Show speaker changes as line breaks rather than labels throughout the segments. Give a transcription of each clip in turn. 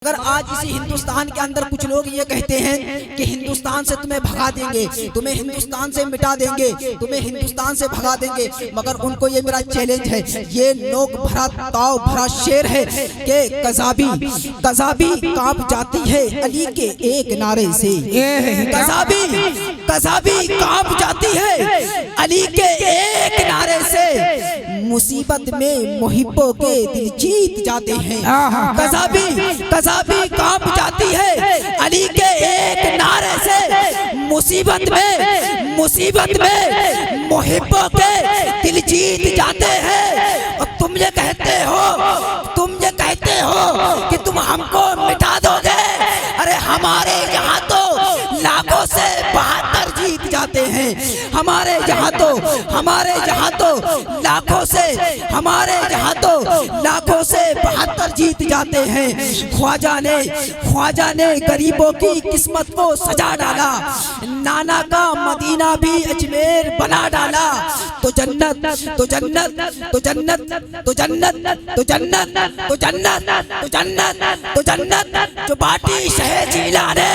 अगर आज इसी हिंदुस्तान के अंदर कुछ लोग ये कहते हैं कि हिंदुस्तान से तुम्हें भगा देंगे, तुम्हें हिंदुस्तान से मिटा देंगे, तुम्हें हिंदुस्तान से भगा देंगे, मगर उनको ये मेरा चैलेंज है, ये नोक भरा ताव भरा शेर है कि कज़ाबी कांप जाती है अली के एक नारे से। कज़ाबी कांप जाती है अली के एक नारे से। मुसीबत में मुहिब्बों के दिल जीत जाते हैं। कज़ाबी कांप जाती है अली के एक नारे से। मुसीबत में मुहिब्बों के दिल जीत जाते हैं। और तुम ये कहते हो कि तुम हमको मिटा दोगे। अरे हमारे यहाँ तो लाखों से 72 जीत जाते हैं। हमारे यहाँ तो लाखों से 72 जीत जाते हैं। ख्वाजा ने गरीबों की किस्मत को सजा डाला। नाना का मदीना भी अजमेर बना डाला। तो जन्नत जो बाटी शहे जिला ने,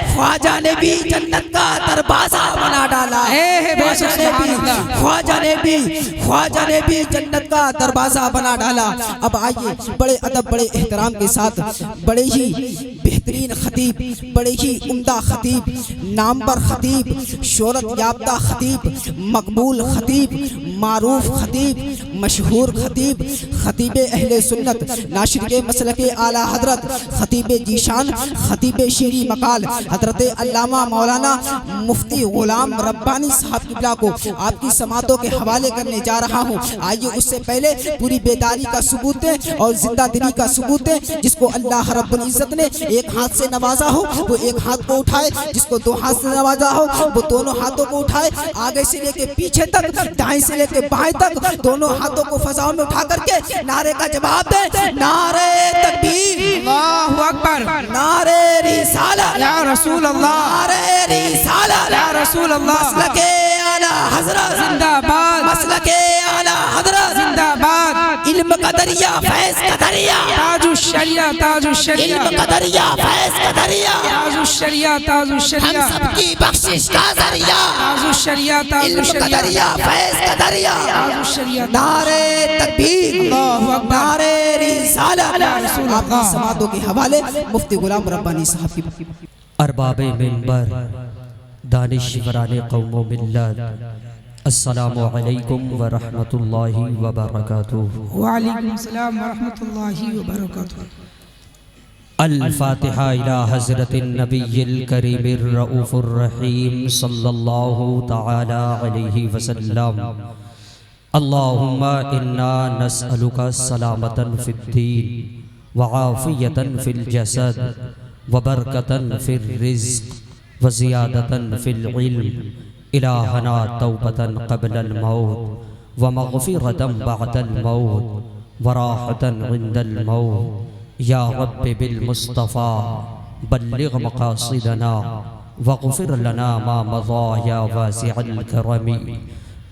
ख्वाजा ने भी जन्नत का दरवाजा बना डाला। ख्वाजा ने भी जन्नत का दरवाजा बना डाला। अब आइए बड़े अदब बड़े एहतराम के साथ बड़े ही बेहतरीन खतीब, बड़े ही उम्दा खतीब, नामवर खतीब, शोहरत याफ्ता खतीब, मकबूल खतीब, मारूफ खतीब, मशहूर खतीब, खतीब अहले सुन्नत नाशिर के मसल के आला हजरत खतीब जीशान, खतीब शेरी मकाल हजरत अल्लामा मौलाना मुफ्ती गुलाम रब्बानी साहब किबला को आपकी समातों के हवाले करने जा रहा हूँ। आइए उससे पहले पूरी बेदारी का सबूत है और जिंदा दिली का सबूत है। जिसको अल्लाह रब्बुल इज्जत ने एक हाथ से नवाजा हो वो एक हाथ को उठाए, जिसको दो हाथ से नवाजा हो वो दोनों हाथों को उठाए, आगे से लेके पीछे तक, दाएं से लेके बाएं तक, दोनों हाथों को फजाओं में उठा करके नारे का जवाब दे। नारे तकबीर,
अल्लाहु अकबर,
नारे रिसाला
या रसूल अल्लाह,
नारे रिसाला
या रसूल अल्लाह,
मसलके आला हजरत
जिंदाबाद,
मसलके आला हजरत
जिंदाबाद।
इल्म का दरिया, फैज़ का दरिया,
ताजुश्शरिया, ताजुश्शरिया,
इल्म का दरिया, फैज़ का दरिया,
ताजुश्शरिया, ताजुश्शरिया,
हम सबकी बख्शिश का दरिया,
ताजुश्शरिया,
इल्म का दरिया, फैज़ का दरिया,
ताजुश्शरिया।
नारे तकबीर,
अल्लाहु अकबर,
नारे रिसाला।
या रसूल
आपकी
अल्लाह।
समातों के हवाले मुफ्ती गुलाम रब्बानी साहब की।
अरबाबे मिंबर, दानिशवराने कौमो मिल्लत, अस्सलामु अलैकुम व रहमतुल्लाहि व बरकातुहू।
व अलैकुम सलाम व रहमतुल्लाहि व बरकातुहू।
अल-फातिहा इला हज़रतिन नबिय्यिल करीमिर रऊफ़ुर रहीम सल्लल्लाहु तआला अलैहि वसल्लम। अल्लाहुम्मा इन्ना नस्अलुका सलामतन फिद्दीन व आफ़ियतन फिल जसद व बरकतन फिर रिज़्क़ व ज़ियादतन फिल इल्म। इलाहना तौबतन क़ब्लल मौत व मग़फ़िरतन बअदल मौत व राहतन इंदल मौत। या रब्बि बिल मुस्तफ़ा बल्लिग़ मक़ासिदना वग़फ़िर लना मा मज़ा या वासिअल करमी।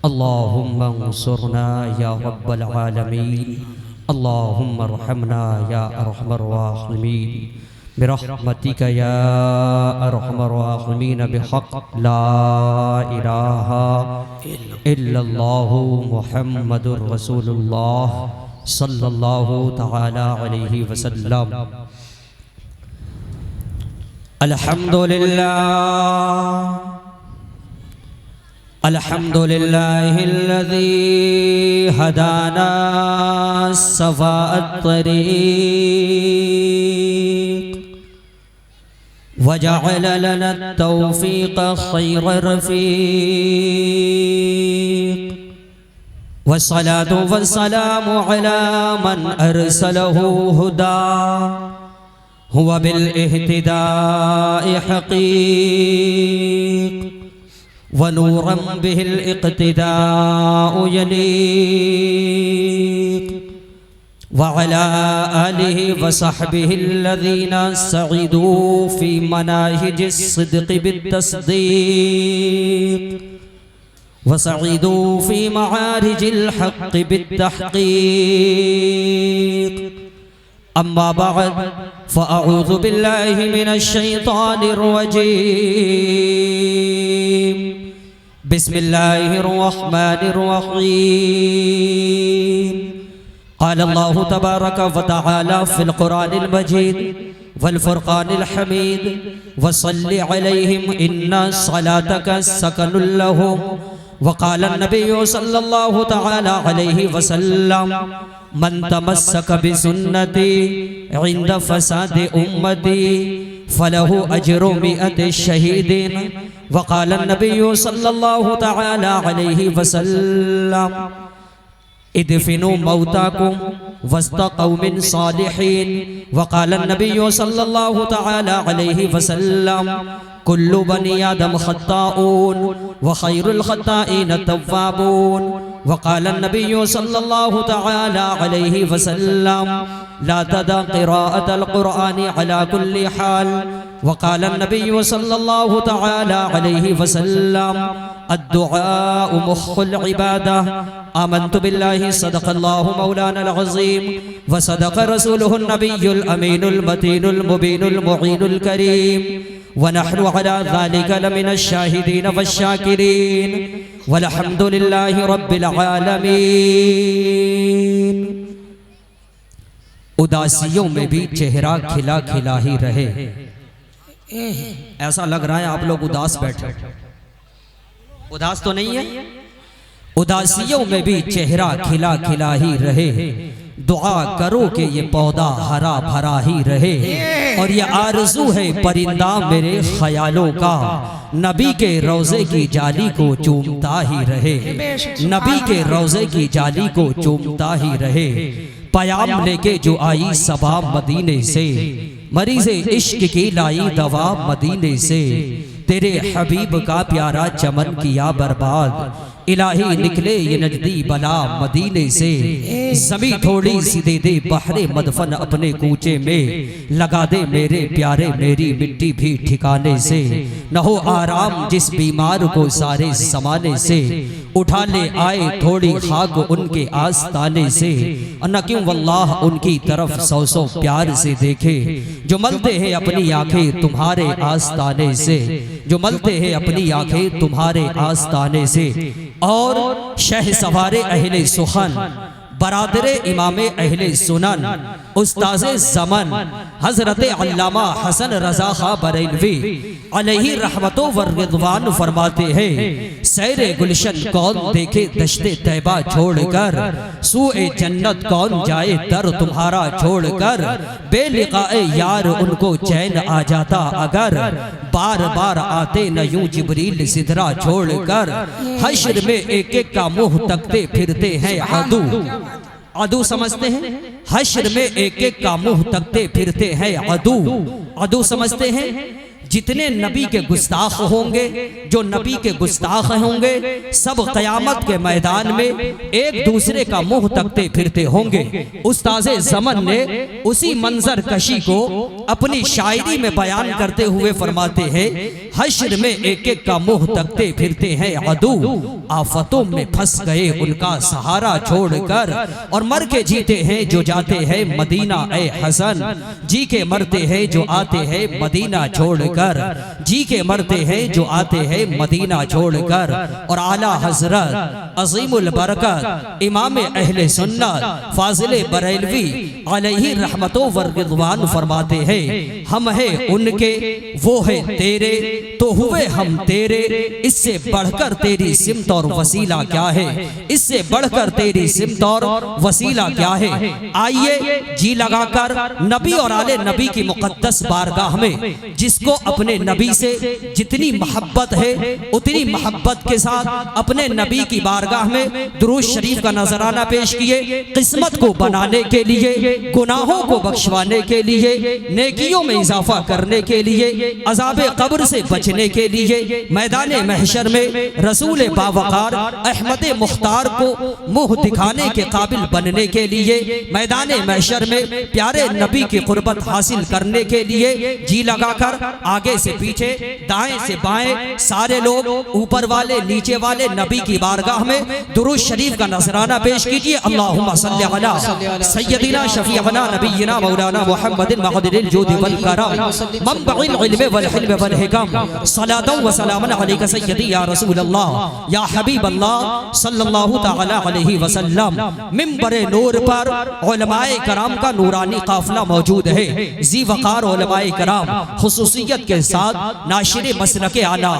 अल्लाहुम्मा अंसुरना या रब्बल आलमीन। अल्लाहुम्मा अर्हमना या अरहमर राहिमीन बिरहमतिका या अरहमर राहिमीन बिहक़्क़ि ला इलाहा इल्लल्लाहु मुहम्मदुर रसूलुल्लाह सल्लल्लाहु तआला अलैहि वसल्लम। अल्हम्दुलिल्लाहिल्लज़ी हदाना सवाअत तरीक़ वजअल लना तौफ़ीक़ ख़ैर रफ़ीक़। वस्सलातु वस्सलामु अला मन अरसलहु हुदा हुवा बिल इह्तिदाइ हक़ीक़ व नूरन बिहिल इक़्तिदाउ यलीक़। व अला आलिहि व सहबिहिल्लज़ीना सअदू फ़ी मनाहिजिस सिद्क़ि बित्तस्दीक़ वसईदू फी मआरिजिल हक़्क़ि बित्तहक़ीक़। अम्मा बाद फ़अऊज़ु बिल्लाहि मिनश्शैतानिर्रजीम। बिस्मिल्लाहिर्रहमानिर्रहीम। क़ाल अल्लाहु तबारक व तआला फ़िल क़ुरानिल मजीद वल फ़ुरक़ानिल हमीद वसल्लि अलैहिम इन्ना सलातक सकनुल लहुम। वक़ाल नबिय्यु सल्लल्लाहु तआला अलैहि वसल्लम मन तमस्सक बिसुन्नती इंद फ़सादि उम्मती फ़लहु अज्रु मिअति शहीदिन। वक़ाल नबिय्यु सल्लल्लाहु तआला अलैहि वसल्लम इदफिनु मौताकुम वस्त कौमिन सालिहीन। वक़ाल नबिय्यु सल्लल्लाहु तआला अलैहि वसल्लम कुल्लु बनी आदम खत्ताऊन व खैरुल खत्ताईन तव्वाबून। वक़ाल नबिय्यु सल्लल्लाहु तआला अलैहि वसल्लम ला तदा क़िराअतल क़ुरआनि अला कुल्लि हाल। वक़ाल नबिय्यु सल्लल्लाहु तआला अलैहि वसल्लम अद्दुआउ मुख़्खुल इबादह। आमन्तु बिल्लाहि सदक़ल्लाहु मौलानल अज़ीम व सदक़ रसूलुहुन नबियुल अमीनुल मतीनुल मुबीनुल मुईनुल करीम व नहनु अला ज़ालिका लमिनश शाहिदीन वश्शाकिरीन वल्हम्दुलिल्लाहि रब्बिल आलमीन। उदासियों में भी चेहरा खिला खिला ही रहे। ऐसा लग रहा है आप लोग उदास बैठे, उदास तो नहीं है। उदासियों में भी चेहरा खिला खिला ही रहे। दुआ करो कि ये पौधा हरा भरा ही रहे। और ये आरज़ू है परिंदा मेरे ख्यालों का, नबी के रोज़े की जाली को चूमता ही रहे। नबी के रोज़े की जाली को चूमता ही रहे। पयाम लेके जो आई सबा मदीने से, मरीज़े इश्क की लाई दवा मदीने से। तेरे हबीब का प्यारा चमन किया बर्बाद, इलाही निकले ये नजदी बला मदीने से। ज़मी थोड़ी सी दे दे बहरे मदफन अपने कूचे में, लगा दे मेरे प्यारे मेरी मिट्टी भी ठिकाने से। न हो आराम जिस बीमार को सारे ज़माने से, उठा ले आए थोड़ी खाक उनके आस्ताने से। न क्यों वल्लाह उनकी तरफ सौ सौ प्यार से देखे, जो मलते हैं अपनी आंखें तुम्हारे आस्ताने से, जो मलते हैं अपनी आंखें तुम्हारे आस्ताने से। और शह सवारे अहले सुखन, बरादरे इमामे अहले सुनन, उस्ताज़े ज़मन हज़रत अल्लामा हसन रज़ा खां बरेलवी अलैहि रहमतो व रिज़वान फरमाते हैं, सैरे गुलशन कौन देखे दश्ते तैबा छोड़कर, सूए जन्नत कौन जाए दर तुम्हारा छोड़कर। बेलिक़ाए यार उनको चैन आ जाता अगर, बार बार आते न यूं जिब्रील सिदरा छोड़कर। हश्र में एक एक का मुंह तकते फिरते हैं अदू, अदू समझते हैं। हश्र में एक एक का मुंह तकते फिरते हैं अदू, अदू समझते हैं। जितने नबी के गुस्ताख होंगे, जो नबी के गुस्ताख होंगे, सब क़यामत के मैदान में एक दूसरे का मुंह तकते फिरते होंगे। उस्ताज़े ज़मन ने उसी मंजर कशी को अपनी शायरी में बयान करते हुए फरमाते हैं, हश्र में एक एक का मुंह तकते फिरते हैं अदू, आफतों में फंस गए उनका सहारा छोड़कर। और मर के जीते हैं जो जाते हैं मदीना ए हसन, जी के मरते हैं जो आते हैं मदीना छोड़कर, जी के मरते हैं जो आते हैं मदीना छोड़कर। और आला हजरत अज़ीमुल बरकत इमाम अहले सुन्नत फाजिले बरेलवी अलैहि रहमतो व रिज़वान फरमाते हैं, हम हैं उनके वो है तेरे तो हुए हम तेरे, इससे बढ़कर तेरी सिमत और वसीला क्या है, इससे बढ़कर तेरी सिमत और वसीला क्या है। आइए जी लगाकर नबी और आले नबी की मुक़द्दस बारगाह में, जिसको अपने नबी से जितनी मोहब्बत है उतनी मोहब्बत के साथ अपने नबी की बारगाह में दुरूद शरीफ का नजराना पेश किए। किस्मत को बनाने के लिए, गुनाहों को बख्शवाने के लिए, नेकियों में इजाफा करने के लिए, अज़ाब कब्र से बचने के लिए, मैदान महशर में रसूल बावकार अहमद मुख्तार को मुंह दिखाने के काबिल बनने के लिए, मैदान महशर में प्यारे नबी की कुर्बत हासिल करने के लिए जी लगाकर आगे से पीछे, दाएं से बाएं सारे लोग, ऊपर वाले नीचे वाले नबी की बारगाह में दुरूद शरीफ का नजराना पेश कीजिए। अल्लाहुम्मा सल्ली अला सय्यदिना शफीअना नबीना मौलाना मुहम्मदिन महदिल जुद वल करम मंबइल इल्म वल हिल्म वल हिकम सलातु व सलामुन अलैका सय्यदी या रसूल अल्लाह या हबीब अल्लाह सल्लल्लाहु तआला अलैहि वसल्लम। मिंबर नूर पर उलमाए कराम का नूरानी काफिला मौजूद है। जी वकार उलमाए कराम खुसूसियत के साथ नाशिर मसलक आला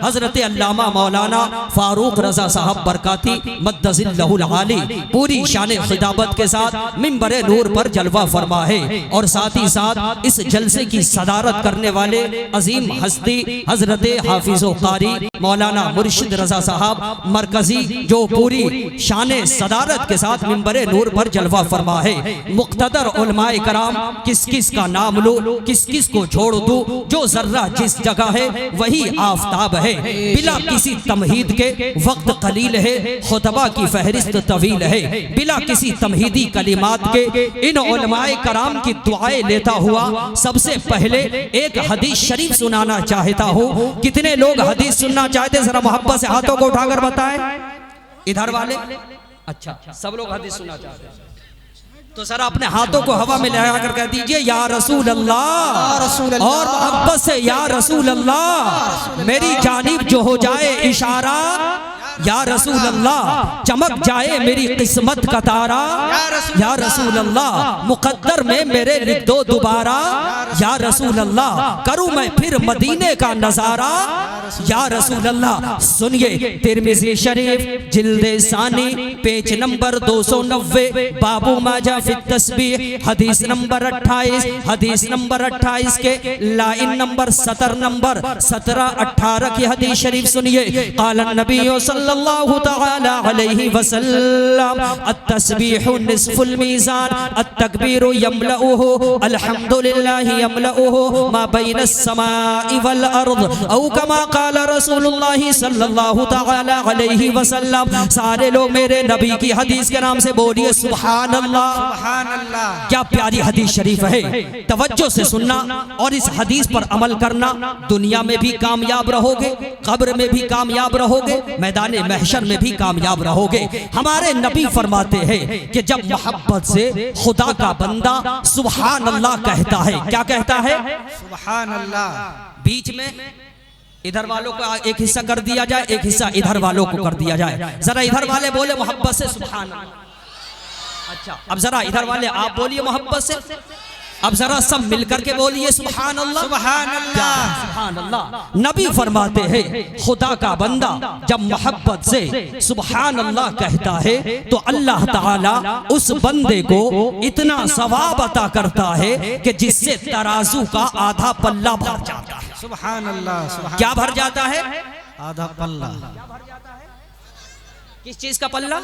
हजरत अल्लामा मौलाना फारूक रजा साहब बरकाती मद्दजिल्लहुल आली पूरी शान खिताबत के साथ मिंबर नूर पर जलवा फरमा है। और साथ ही साथ इस जलसे की सदारत करने वाले अजीम हस्ती हजरत हाफिज कारी मौलाना मुर्शिद रजा साहब मरकजी, जो पूरी शान सदारत के साथ मिंबर नूर पर जलवा फरमा है। मुक्तदर उलमाए कराम किस किस का नाम लो, किस किस को छोड़ दूं, जो जर्रा जिस जगह है वही आफताब है। बिला किसी तमहीद के वक्त कलील है, खुतबा की फहरिस्त तवील है। बिला किसी तमहीदी कलिमात के इन उलमाए कराम की दुआएं लेता हुआ सबसे पहले एक हदीस शरीफ सुनाना चाहता हूँ। कितने लोग हदीस सुनना चाहते, जरा मोहब्बत से हाथों को उठाकर बताएं। इधर वाले, अच्छा सब लोग हदीस सुनना चाहते हैं, तो सर अपने हाथों को हवा में लहराकर कह दीजिए या रसूल अल्लाह, और मोहब्बत से या रसूल अल्लाह। मेरी जानिब जो हो जाए इशारा, या रसूल अल्लाह। चमक जाए मेरी किस्मत का तारा, या रसूल अल्लाह। मुकद्दर में मेरे लिख दो दोबारा, या रसूल अल्लाह। करूं मैं फिर मदीने का नजारा, या रसूल अल्लाह। सुनिए तिर्मिज़ी शरीफ जिल्दे सानी पेज नंबर 290 बाबू माजा फित तस्बीह हदीस नंबर 28, हदीस नंबर 28 के लाइन नंबर 17 नंबर 17-18 की हदीस शरीफ सुनिए। क़ाला नबी सल्लल्लाहु तआला अलैहि वसल्लम अत-तस्बीहु निस्फुल मीज़ान अत-तकबीरु यमलउहु अल्हम्दुलिल्लाहि यमलउहु मा बैनस समाई वल अर्द औ कमा क़ाला रसूलुल्लाहि सल्लल्लाहु तआला अलैहि वसल्लम। सारे लोग मेरे नबी की हदीस के नाम से बोलिए सुभान अल्लाह। सुभान अल्लाह। क्या प्यारी हदीस शरीफ है, तवज्जो से सुनना और इस हदीस पर अमल करना। दुनिया में भी कामयाब रहोगे, कब्र में भी कामयाब रहोगे, मैदान महशर में भी कामयाब रहोगे। हमारे नबी फरमाते हैं कि जब मोहब्बत से खुदा का बंदा सुभान अल्लाह कहता है, क्या कहता है? सुभान अल्लाह। बीच में इधर वालों का एक हिस्सा कर दिया जाए, एक हिस्सा इधर वालों को कर दिया जाए। जरा इधर वाले बोले मोहब्बत से सुभान अल्लाह। अच्छा अब जरा इधर वाले आप बोलिए मोहब्बत से। अब जरा सब मिलकर के बोलिए सुभान अल्लाह। सुभान अल्लाह। सुभान अल्लाह। नबी फरमाते हैं खुदा का बंदा जब मोहब्बत से सुभान अल्लाह कहता है तो अल्लाह ताला उस बंदे को इतना सवाब अता करता है कि जिससे तराजू का आधा पल्ला भर जाता है। सुभान अल्लाह। क्या भर जाता है? आधा पल्ला। किस चीज का पल्ला?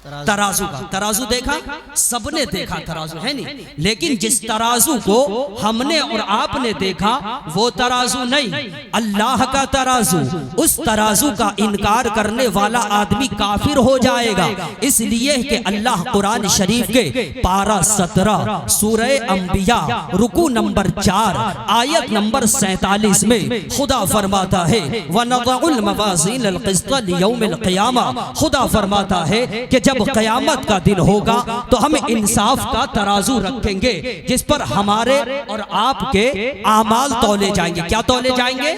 तराजू का। तराजू देखा, सबने देखा तराजू है नहीं, लेकिन जिस तराजू को हमने और आपने देखा वो तराजू नहीं, अल्लाह का तराजू। उस तराजू का इनकार करने वाला आदमी काफिर हो जाएगा। इसलिए कि अल्लाह कुरान शरीफ के पारा 17 सूरह अंबिया रुकू नंबर 4 आयत नंबर 47 में खुदा फरमाता है वनज़उल मवाज़ीन अल-क़िस्त लियौमिल क़ियामा। खुदा फरमाता है कि जब कयामत का दिन होगा तो हम इंसाफ का तराजू रखेंगे जिस पर हमारे और आपके आमाल तौले जाएंगे। क्या तौले जाएंगे?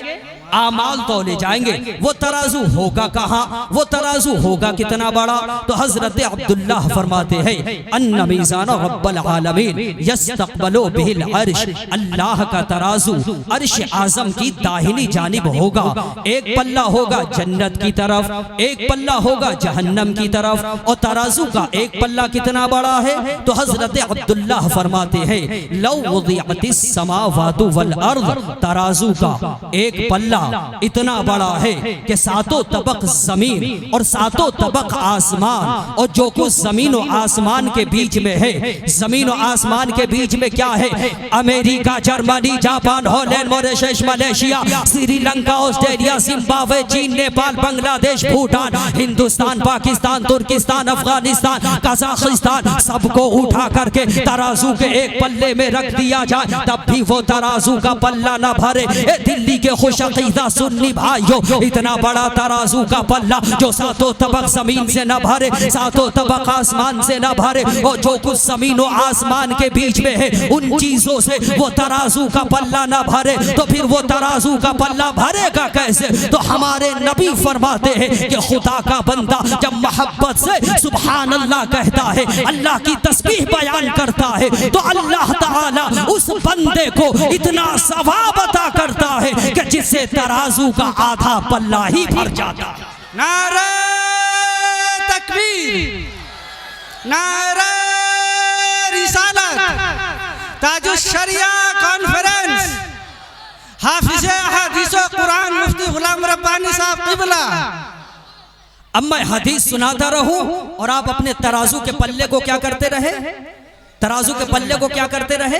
आमाल तौले जाएंगे। वो तराजू होगा कहाँ? वो तराजू होगा कितना बड़ा? तो हजरत अब्दुल्लाह फरमाते हैं अन्ना मीज़ान रब्बल आलमीन यस्तक़बलु बिहिल अर्श। अल्लाह का तराजू अर्श आज़म की दाहिनी जानिब होगा। एक पल्ला होगा जन्नत की तरफ, एक पल्ला होगा जहन्नम की तरफ। और तराजू का एक पल्ला कितना बड़ा है? तो हजरत अब्दुल्लाह फरमाते हैं लौ वुदिअतिस समावातु वल अर्द। तराजू का एक पल्ला पल्ला इतना बड़ा है कि सातों तबक जमीन और सातों तबक आसमान, और जो कुछ जमीन और आसमान के बीच में है, जमीन और आसमान के बीच में क्या है? America, Germany, Japan, Holland, Mauritius, Malaysia, Sri Lanka, Australia, Zimbabwe, चीन, नेपाल, बांग्लादेश, भूटान, हिंदुस्तान, पाकिस्तान, तुर्किस्तान, अफगानिस्तान, कजाकिस्तान, सबको उठा करके तराजू के एक पल्ले में रख दिया जाए, तब भी वो तराजू का पल्ला न भरे। दिल्ली के खुशअक़ीदा सुन्नी भाइयों, इतना बड़ा तराजू का पल्ला जो सातों तबक जमीन से न भरे, सातों तबक आसमान से न भरे, और जो कुछ जमीन और आसमान के बीच में है उन चीजों से वो तराजू का पल्ला न भरे, तो फिर वो तराजू का पल्ला भरेगा कैसे? तो हमारे नबी फरमाते हैं कि खुदा का बंदा जब मोहब्बत से सुभान अल्लाह कहता है, अल्लाह की तस्बीह बयान करता है, तो अल्लाह ताला उस बंदे को इतना सवाब अता करता है कि जिससे तराजू का आधा पल्ला ही भर जाता है।
नारे तकबीर, नारे रिसालत, ताजुश शरिया कॉन्फ्रेंस, हाफिज़ हदीस व कुरान मुफ्ती गुलाम रब्बानी साहब क़िबला।
अब मैं हदीस सुनाता रहूं और आप अपने तराजू के पल्ले को क्या करते रहे? तराजू के पल्ले को क्या करते रहे?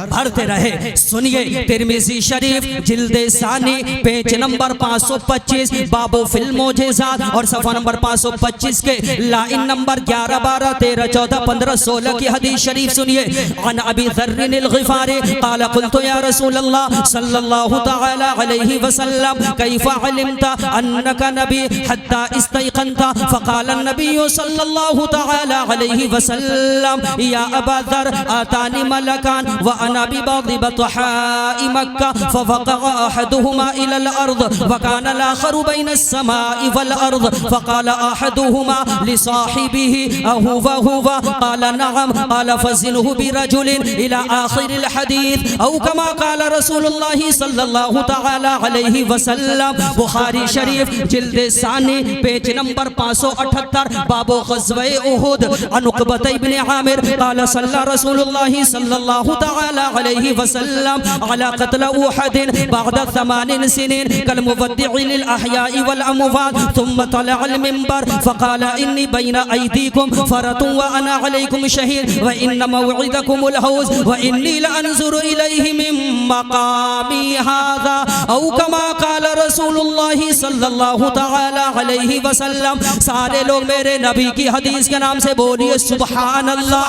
भरते रहे। सुनिए, तिरमिज़ी शरीफ जिल्दे सानी पेज नंबर 525 बाबो फिल मोजेज़ात और सफ़ा नंबर 525 के लाइन नंबर 11, 12, 13, 14, 15, 16 की हदीस शरीफ सुनिए। अन अबी ज़र्रिन अल-ग़िफ़ारी क़ाल क़ुल्तु या रसूलल्लाह सल्लल्लाहु तआला अलैहि वसल्लम कैफ़ अलिमता अन्नका नबी हत्ता इस्तयक़नता फ़क़ाल अन्नबिय्यु सल्लल्लाहु तआला अलैहि वसल्लम या अबा आतानी मलकान व अना बिबादि बतहाई मक्का फवक़अ अहदुहुमा इलल अर्द व काना अल-आख़रु बैन अस्समाई वल अर्द फ़क़ाल अहदुहुमा लिसाहिबिही अहुवा हुवा क़ाल नअम क़ाल फ़ज़िनहु बिरजुलिन इला आख़िरिल हदीस औ कमा क़ाल रसूलुल्लाह सल्लल्लाहु तआला अलैहि वसल्लम। बुखारी शरीफ जिल्द सानी पेज नंबर 578 बाबो ग़ज़वे उहुद अन उक़बत इब्न आमिर क़ाल रसूलुल्लाह सल्लल्लाहु तआला अलैहि वसल्लम अला क़त्ल उहद बअद 8 सिनीन कल मुवद्दिअ लिल अहयाइ वल अमवात थुम्मा तलअ अल मिंबर फ़क़ाल इन्नी बैना अयदीकुम फ़रतुन व अना अलैकुम शहीद व इन्न मौइदकुमुल हौज़ व इन्नी लअंज़ुरु इलैहि मिन मक़ामी हाज़ा औ कमा क़ाल रसूलुल्लाह सल्लल्लाहु तआला अलैहि वसल्लम। सारे लोग मेरे नबी की हदीस के नाम से बोलिए सुभान अल्लाह।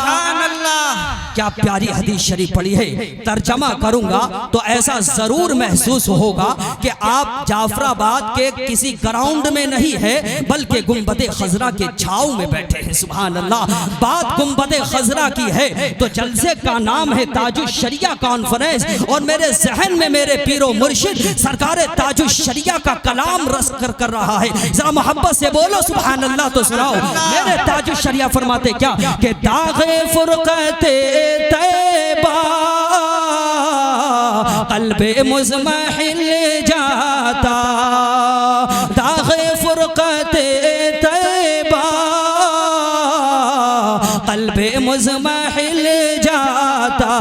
क्या प्यारी हदीस शरीफ पढ़ी है। तर्जमा करूंगा तो ऐसा जरूर महसूस होगा कि आप जाफराबाद के किसी ग्राउंड में नहीं है बल्कि गुंबद खजरा के छाव में बैठे हैं। सुभान अल्लाह। बात गुंबद खजरा की है तो जलसे का नाम है ताजुश शरिया कॉन्फ्रेंस, और मेरे जहन में मेरे पीरो मुर्शिद सरकार ताजुश शरिया का कलाम रस कर रहा है। जरा मोहब्बत से बोलो सुभान अल्लाह तो सुनाओ। मेरे ताजुश शरिया फरमाते क्या कि दागे फुरक़ते तैबा क़ल्बे मुज़महिल जाता, दागे फुरक़ते तैबा क़ल्बे मुज़महिल जाता,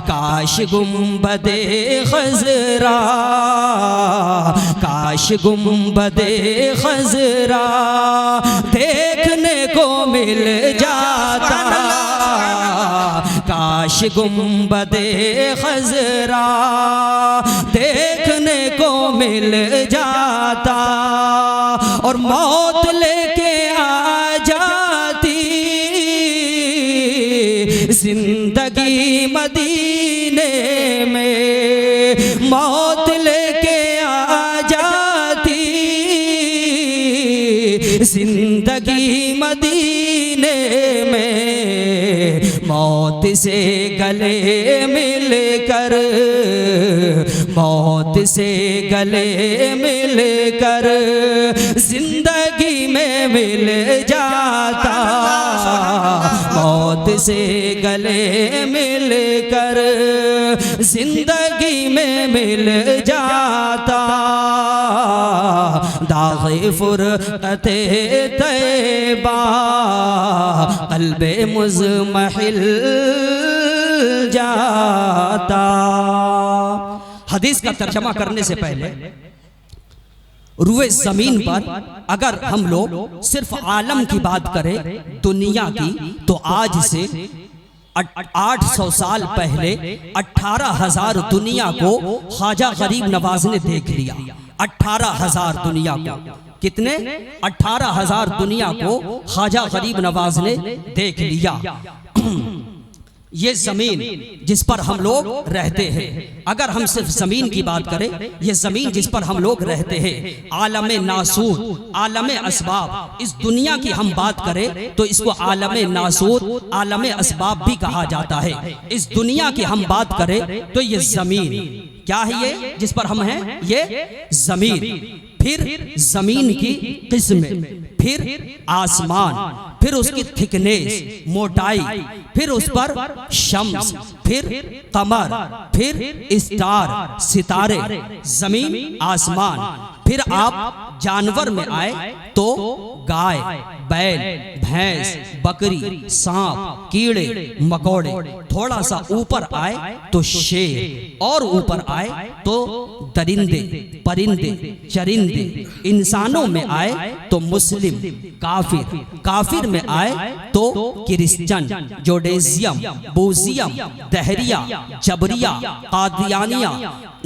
काश गुंबदे खजरा, काश गुंबदे खजरा देखने को मिल जाता, काश गुंबदे खजरा देखने को मिल जाता, और मौत लेके आ जाती जिंदगी मदीने में, मौत लेके आ जाती जिंदगी मदीने में, मौत से गले मिलकर, मौत से गले मिलकर जिंदगी में मिल जाता, मौत से गले मिलकर जिंदगी में मिल जाता, दाग़े फुरक़ते तैबा क़ल्बे मुज़महिल जाता। हदीस का तर्जमा करने से पहले रुए जमीन पर अगर हम लोग सिर्फ आलम की बात करें दुनिया की, तो आज से 800 साल पहले 18,000 दुनिया को ख्वाजा गरीब नवाज ने देख लिया। 18,000 दुनिया को, कितने? 18,000 दुनिया को ख्वाजा गरीब नवाज ने देख लिया। ये जमीन जिस पर हम लोग रहते हैं, अगर हम सिर्फ जमीन की बात करें, ये जमीन जिस पर हम लोग रहते हैं, आलमे नासूर, आलमे असबाब, इस दुनिया की हम बात करें तो इसको आलमे नासूर, आलमे असबाब भी कहा जाता है। इस दुनिया की हम बात करें तो ये जमीन क्या है, ये जिस पर हम हैं, ये जमीन, फिर जमीन की किस्में, फिर आसमान, फिर उसकी थिकनेस, मोटाई, फिर उस पर शम्स, फिर कमर, फिर स्टार, सितारे, जमीन, आसमान, फिर आप जानवर में आए तो गाय, बैल, भैंस, बकरी, सांप, कीड़े मकोड़े, थोड़ा सा ऊपर आए तो शेर, और ऊपर आए तो दरिंदे, परिंदे, चरिंदे, इंसानों में आए तो मुस्लिम, काफिर, काफिर में आए तो क्रिश्चियन, जोडेजियम, बूजियम, दहरिया, जबरिया, कादियानिया,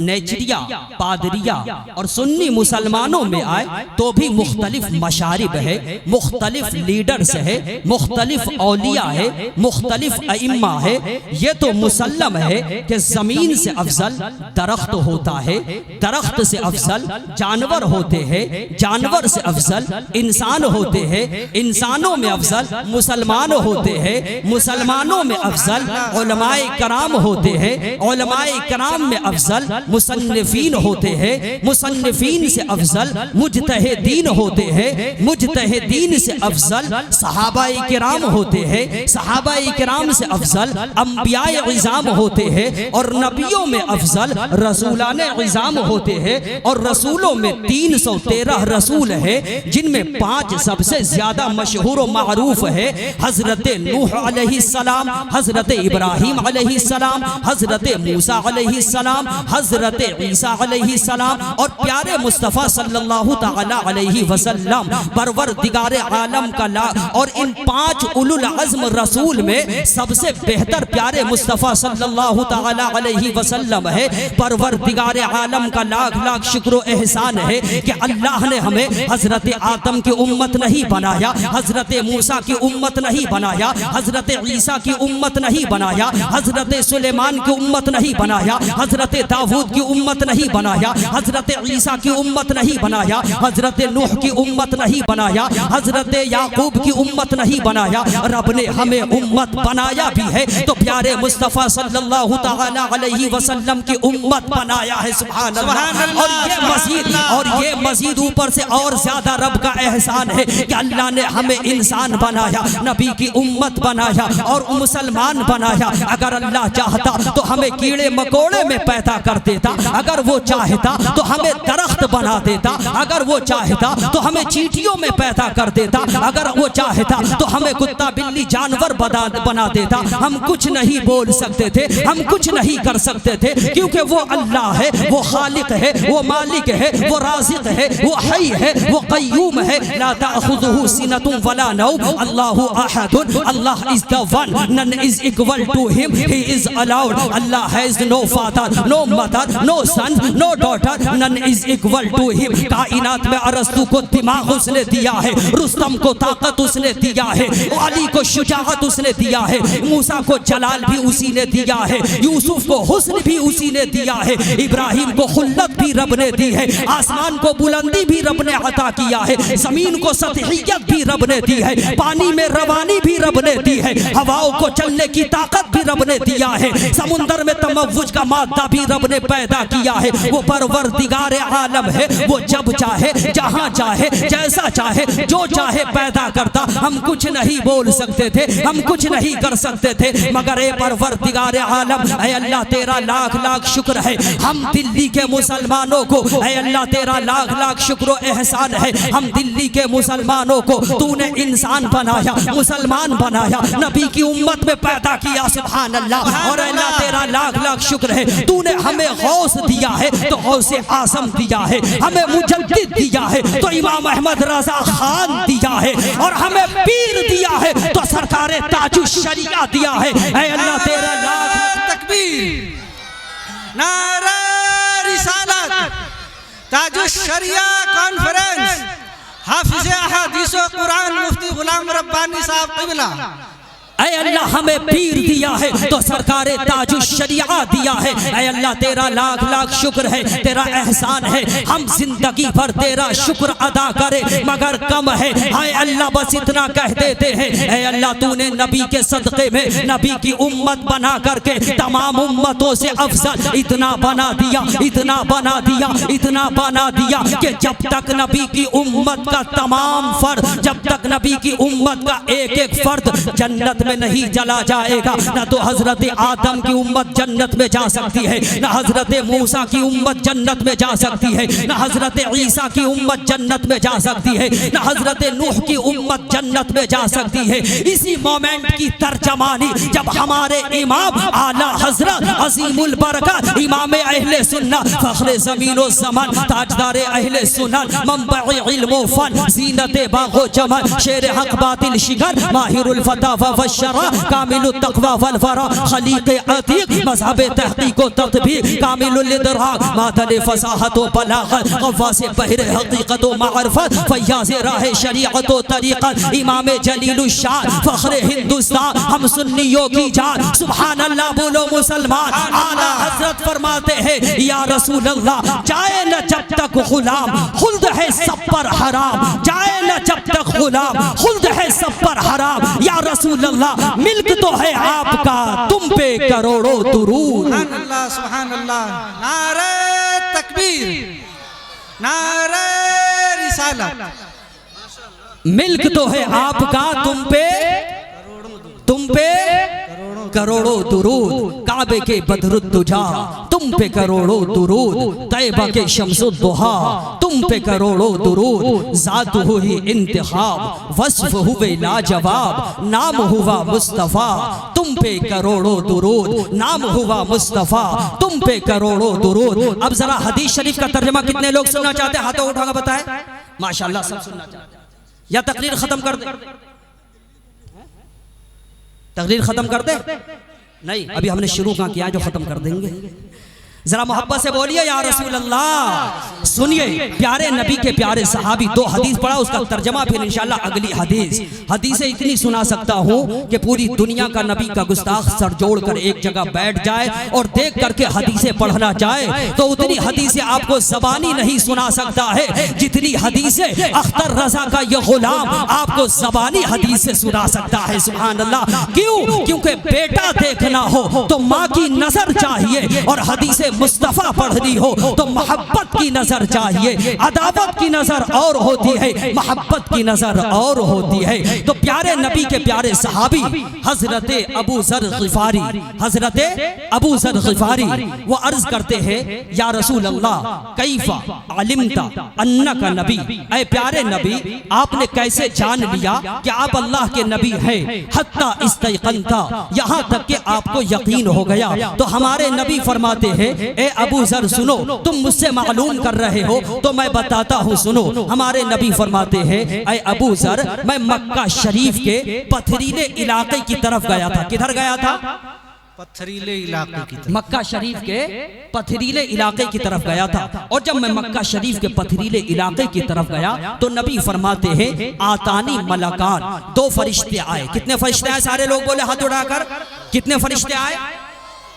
नेचरिया, पादरिया, और सुन्नी मुसलमानों में आए तो भी मुख्तलिफ मशारिब है, मुख्तलिफ लीडर्स है, मुख्तलिफ औलिया है, मुख्तलिफ अइम्मा है। ये तो मुसल्लम है कि जमीन से अफजल दरख्त होता है, दरख्त से अफजल जानवर होते हैं, जानवर से अफजल इंसान होते हैं, इंसानों में अफजल मुसलमान होते हैं, मुसलमानों में अफजल उलमाए कराम होते हैं, उलमाए कराम में अफजल मुसन्निफीन होते हैं, मुसन्निफीन से अफजल मुजतहिदीन होते हैं, मुजतहिदीन से अफजल सहाबाए किराम होते हैं, सहाबाए किराम से अफजल अंबियाए इज़ाम होते हैं, और नबियों में अफजल रसूलाने इज़ाम होते हैं, और रसूलों में 313 रसूल है, जिनमें 5 सबसे ज्यादा मशहूर और मारूफ है। हजरत नूह अलैहिस्सलाम, हजरत इब्राहिम अलैहिस्सलाम, हजरत मूसा अलैहिस्सलाम, हजरत ईसा अलैहिस्सलाम, और प्यारे मुस्तफ़ा सल्लल्लाहु तआला अलैहि वसल्लम परवरदिगार आलम का ला। और इन 5 उलुल अज़्म रसूल में सबसे बेहतर प्यारे मुस्तफ़ा सल्लल्लाहु तआला अलैहि वसल्लम है। परवरदिगार आलम का लाख लाख शुक्र एहसान है कि अल्लाह ने हमें हजरत आदम की उम्मत नहीं बनाया, हजरत मूसा की उम्मत नहीं बनाया, हजरत ईसा की उम्मत नहीं बनाया, हजरत सुलेमान की उम्मत नहीं बनाया, हजरत दाऊद की उम्मत नहीं बनाया, हजरत ईसा की उम्मत नहीं बनाया, हजरत नूह की उम्मत नहीं बनाया, हजरत याकूब की उम्मत नहीं बनाया। रब ने हमें उम्मत बनाया भी है तो प्यारे मुस्तफ़ा सल्लल्लाहु तआला अलैहि वसल्लम की उम्मत बनाया है। सुभान अल्लाह। और ये मजीद ऊपर से और ज्यादा रब का एहसान है कि अल्लाह ने हमें इंसान बनाया, नबी की उम्मत बनाया और मुसलमान बनाया। अगर अल्लाह चाहता तो हमें कीड़े मकोड़े में पैदा कर देता, अगर वो चाहता तो हमें दरख्त बना देता, अगर वो चाहता तो हमें चींटियों में पैदा कर देता, अगर वो चाहता तो हमें कुत्ता बिल्ली जानवर बना देता। हम कुछ नहीं बोल सकते थे, हम कुछ नहीं कर सकते थे, क्योंकि वो अल्लाह है, वो खालिक है, वो मालिक है, वो राज़िक है, वो हई है, वो क़य्यूम है। ला ताख़ुज़ुहु सिनतुन वला नौम, अल्लाहु अहदुन, Allah is the one, none is equal to him, he is allowed, Allah has no father, no mother, no son, no daughter, none is equal to him। कायनात में अरस्तु को दिमाग उसने दिया है, रुस्तम को ताकत उसने दिया है, अली को शुजाअत उसने दिया है, मूसा को जलाल भी उसी ने दिया है, यूसुफ को हुस्न भी उसी ने दिया है, इब्राहिम को खुल्लत भी रब ने दी है, आसमान को बुलंदी भी रब ने अता किया है, जमीन को सतहियत भी रब ने दी है, पानी में रवानी भी रब ने दी है, हवाओं को चलने की ताकत भी रब ने दिया है, समुंदर में तमव्वुज का मादा भी रब ने पैदा किया है। वो परवरदिगार आलम है, वो जब चाहे, जहां चाहे, जैसा चाहे, जो चाहे पैदा करता, हम कुछ नहीं बोल सकते थे, हम कुछ नहीं कर सकते थे, मगर ए परवरदिगार आलम, ऐ अल्लाह तेरा लाख लाख शुक्र है, हम दिल्ली के मुसलमानों को, ऐ अल्लाह तेरा लाख लाख शुक्र एहसान है, हम दिल्ली के मुसलमानों को तूने इंसान बनाया, मुसलमान बनाया, नबी की उम्मत में पैदा किया, सुभान अल्लाह। और अल्लाह तेरा लाख लाख शुक्र है, तूने हमें गौस दिया है तो गौस आजम दिया है, हमें मुजद्दिद दिया है तो इमाम अहमद रजा खान दिया है, और हमें पीर दिया है तो सरकारे ताजुश शरिया दिया है। ऐ अल्लाह तेरा लाख
तकबीर, नारा रिसालत, ताजुश शरिया कॉन्फ्रेंस, हाफिज़े अहादीस व कुरान मुफ्ती गुलाम रब्बानी साहब क़िबला।
ऐ अल्लाह हमें पीर दिया है तो सरकारे ताजुश शरिया दिया है। ऐ अल्लाह तेरा लाख लाख शुक्र है, तेरा एहसान है, हम जिंदगी भर तेरा शुक्र अदा करें मगर कम है। हाय अल्लाह बस इतना कह देते हैं, ऐ अल्लाह तूने नबी के सदक़े में नबी की उम्मत बना करके तमाम उम्मतों से अफजल इतना बना दिया, इतना बना दिया, इतना बना दिया कि जब तक नबी की उम्मत का तमाम फर्द, जब तक नबी की उम्मत का एक एक फर्द जन्नत में नहीं चला जाएगा, ना तो हजरत आदम की उम्मत जन्नत में जा सकती है, ना हजरत मूसा की उम्मत जन्नत में जा सकती है, ना हजरत ईसा की उम्मत जन्नत में जा सकती है, ना हजरत नूह की उम्मत जन्नत में जा सकती है। इसी मोमेंट की तर्जमानी जब हमारे इमाम आला हजरत अजीमुल बरकत इमाम अहले सुन्नत फख्रे ज़मीनो ज़मान ताजदार अहले सुन्नत मंबअ इल्म व फन ज़ीनत बाग़ो जमल शेर हक बातिल शिगर माहिरुल फतावा व शरा कामिलुत तक़वा वल वरा खलीक़ अतीक मज़हब तहक़ीक़ व तत्बीक कामिलुल इदराक मादन फसाहत व बलागत ग़व्वास बहर हक़ीक़त व मारिफत फ़य्याज़ राह शरीअत व तरीक़त इमाम जलीलुश शान फ़ख्रे हिंदुस्तान हम सुन्नियों की जान। सुभान अल्लाह बोलो मुसलमान। आला हज़रत फरमाते हैं या रसूल अल्लाह, जाए न जब तक गुलाम खुल्द है सब पर हराम, जाए न जब तक गुलाम खुल्द है सब पर हराम। या रसूल अल्लाह मिल्क तो है आपका, तुम पे करोड़ों दुरूद।
सुभान अल्लाह, सुभान अल्लाह, नारे तकबीर, नारे रिसालत।
मिल्क तो है आपका, तुम पे करोड़ों दुरूद। काबे के बदरुद्दुजा तुम पे करोड़ों दुरूद, तैबा के शम्सुद्दुहा तुम पे करोड़ों दुरूद। ज़ात हुई इंतखाब वस्फ हुए लाजवाब, नाम हुआ मुस्तफ़ा तुम पे करोड़ों दुरूद, नाम हुआ मुस्तफ़ा तुम पे करोड़ों दुरूद। अब जरा हदीस शरीफ का तर्जुमा कितने लोग सुनना चाहते हैं? हाथों उठाकर बताएं। माशाअल्लाह सब सुनना चाहते हैं। या तकरीर खत्म कर दे? तकरीर खत्म कर दे? नहीं, अभी हमने शुरू कहाँ किया जो खत्म कर देंगे। जरा मोहब्बत से बोलिए या रसूल अल्लाह। सुनिए प्यारे नबी के प्यारे सहाबी, दो हदीस पढ़ा, उसका तर्जमा फिर इंशाल्लाह अगली हदीस। हदीसें इतनी सुना सकता हूँ कि पूरी दुनिया का नबी का गुस्ताख सर जोड़ कर एक जगह बैठ जाए और देख करके हदीसें पढ़ना चाहे तो उतनी हदीसें आपको ज़बानी नहीं सुना सकता है जितनी हदीसें अख्तर रजा का ये गुलाम आपको ज़बानी हदीस से सुना सकता है। सुभान अल्लाह। क्यों? क्योंकि बेटा देखना हो तो माँ की नजर चाहिए, और हदीसें मुस्तफ़ा पढ़नी हो तो मोहब्बत की नजर चाहिए। अदावत की नजर और होती है, मोहब्बत की नजर और होती है। तो प्यारे नबी के प्यारे सहाबी हजरत अबू ज़र ग़िफ़ारी, हजरत अबू ज़र ग़िफ़ारी वो अर्ज करते हैं या रसूल अल्लाह कैफ़ा अलिमता अन्नका नबी, ऐ प्यारे नबी आपने कैसे जान लिया कि आप अल्लाह के नबी हैं? हत्ता इस्तयक़नता, यहाँ तक कि आपको यकीन हो गया। तो हमारे नबी फरमाते हैं ए अबू ज़र सुनो, तुम मुझसे मालूम कर रहे हो तो मैं बताता हूँ सुनो। हमारे नबी फरमाते हैं ए अबू ज़र, मैं मक्का शरीफ के पथरीले इलाके की तरफ गया था। किधर गया था?
पथरीले इलाके की तरफ।
मक्का शरीफ के पथरीले इलाके की तरफ गया था। और जब मैं मक्का शरीफ के पथरीले इलाके की तरफ गया तो नबी फरमाते हैं आतानी मलकान, दो फरिश्ते आए। कितने फरिश्ते आए? सारे लोग बोले हाथ उठाकर, कितने फरिश्ते आए?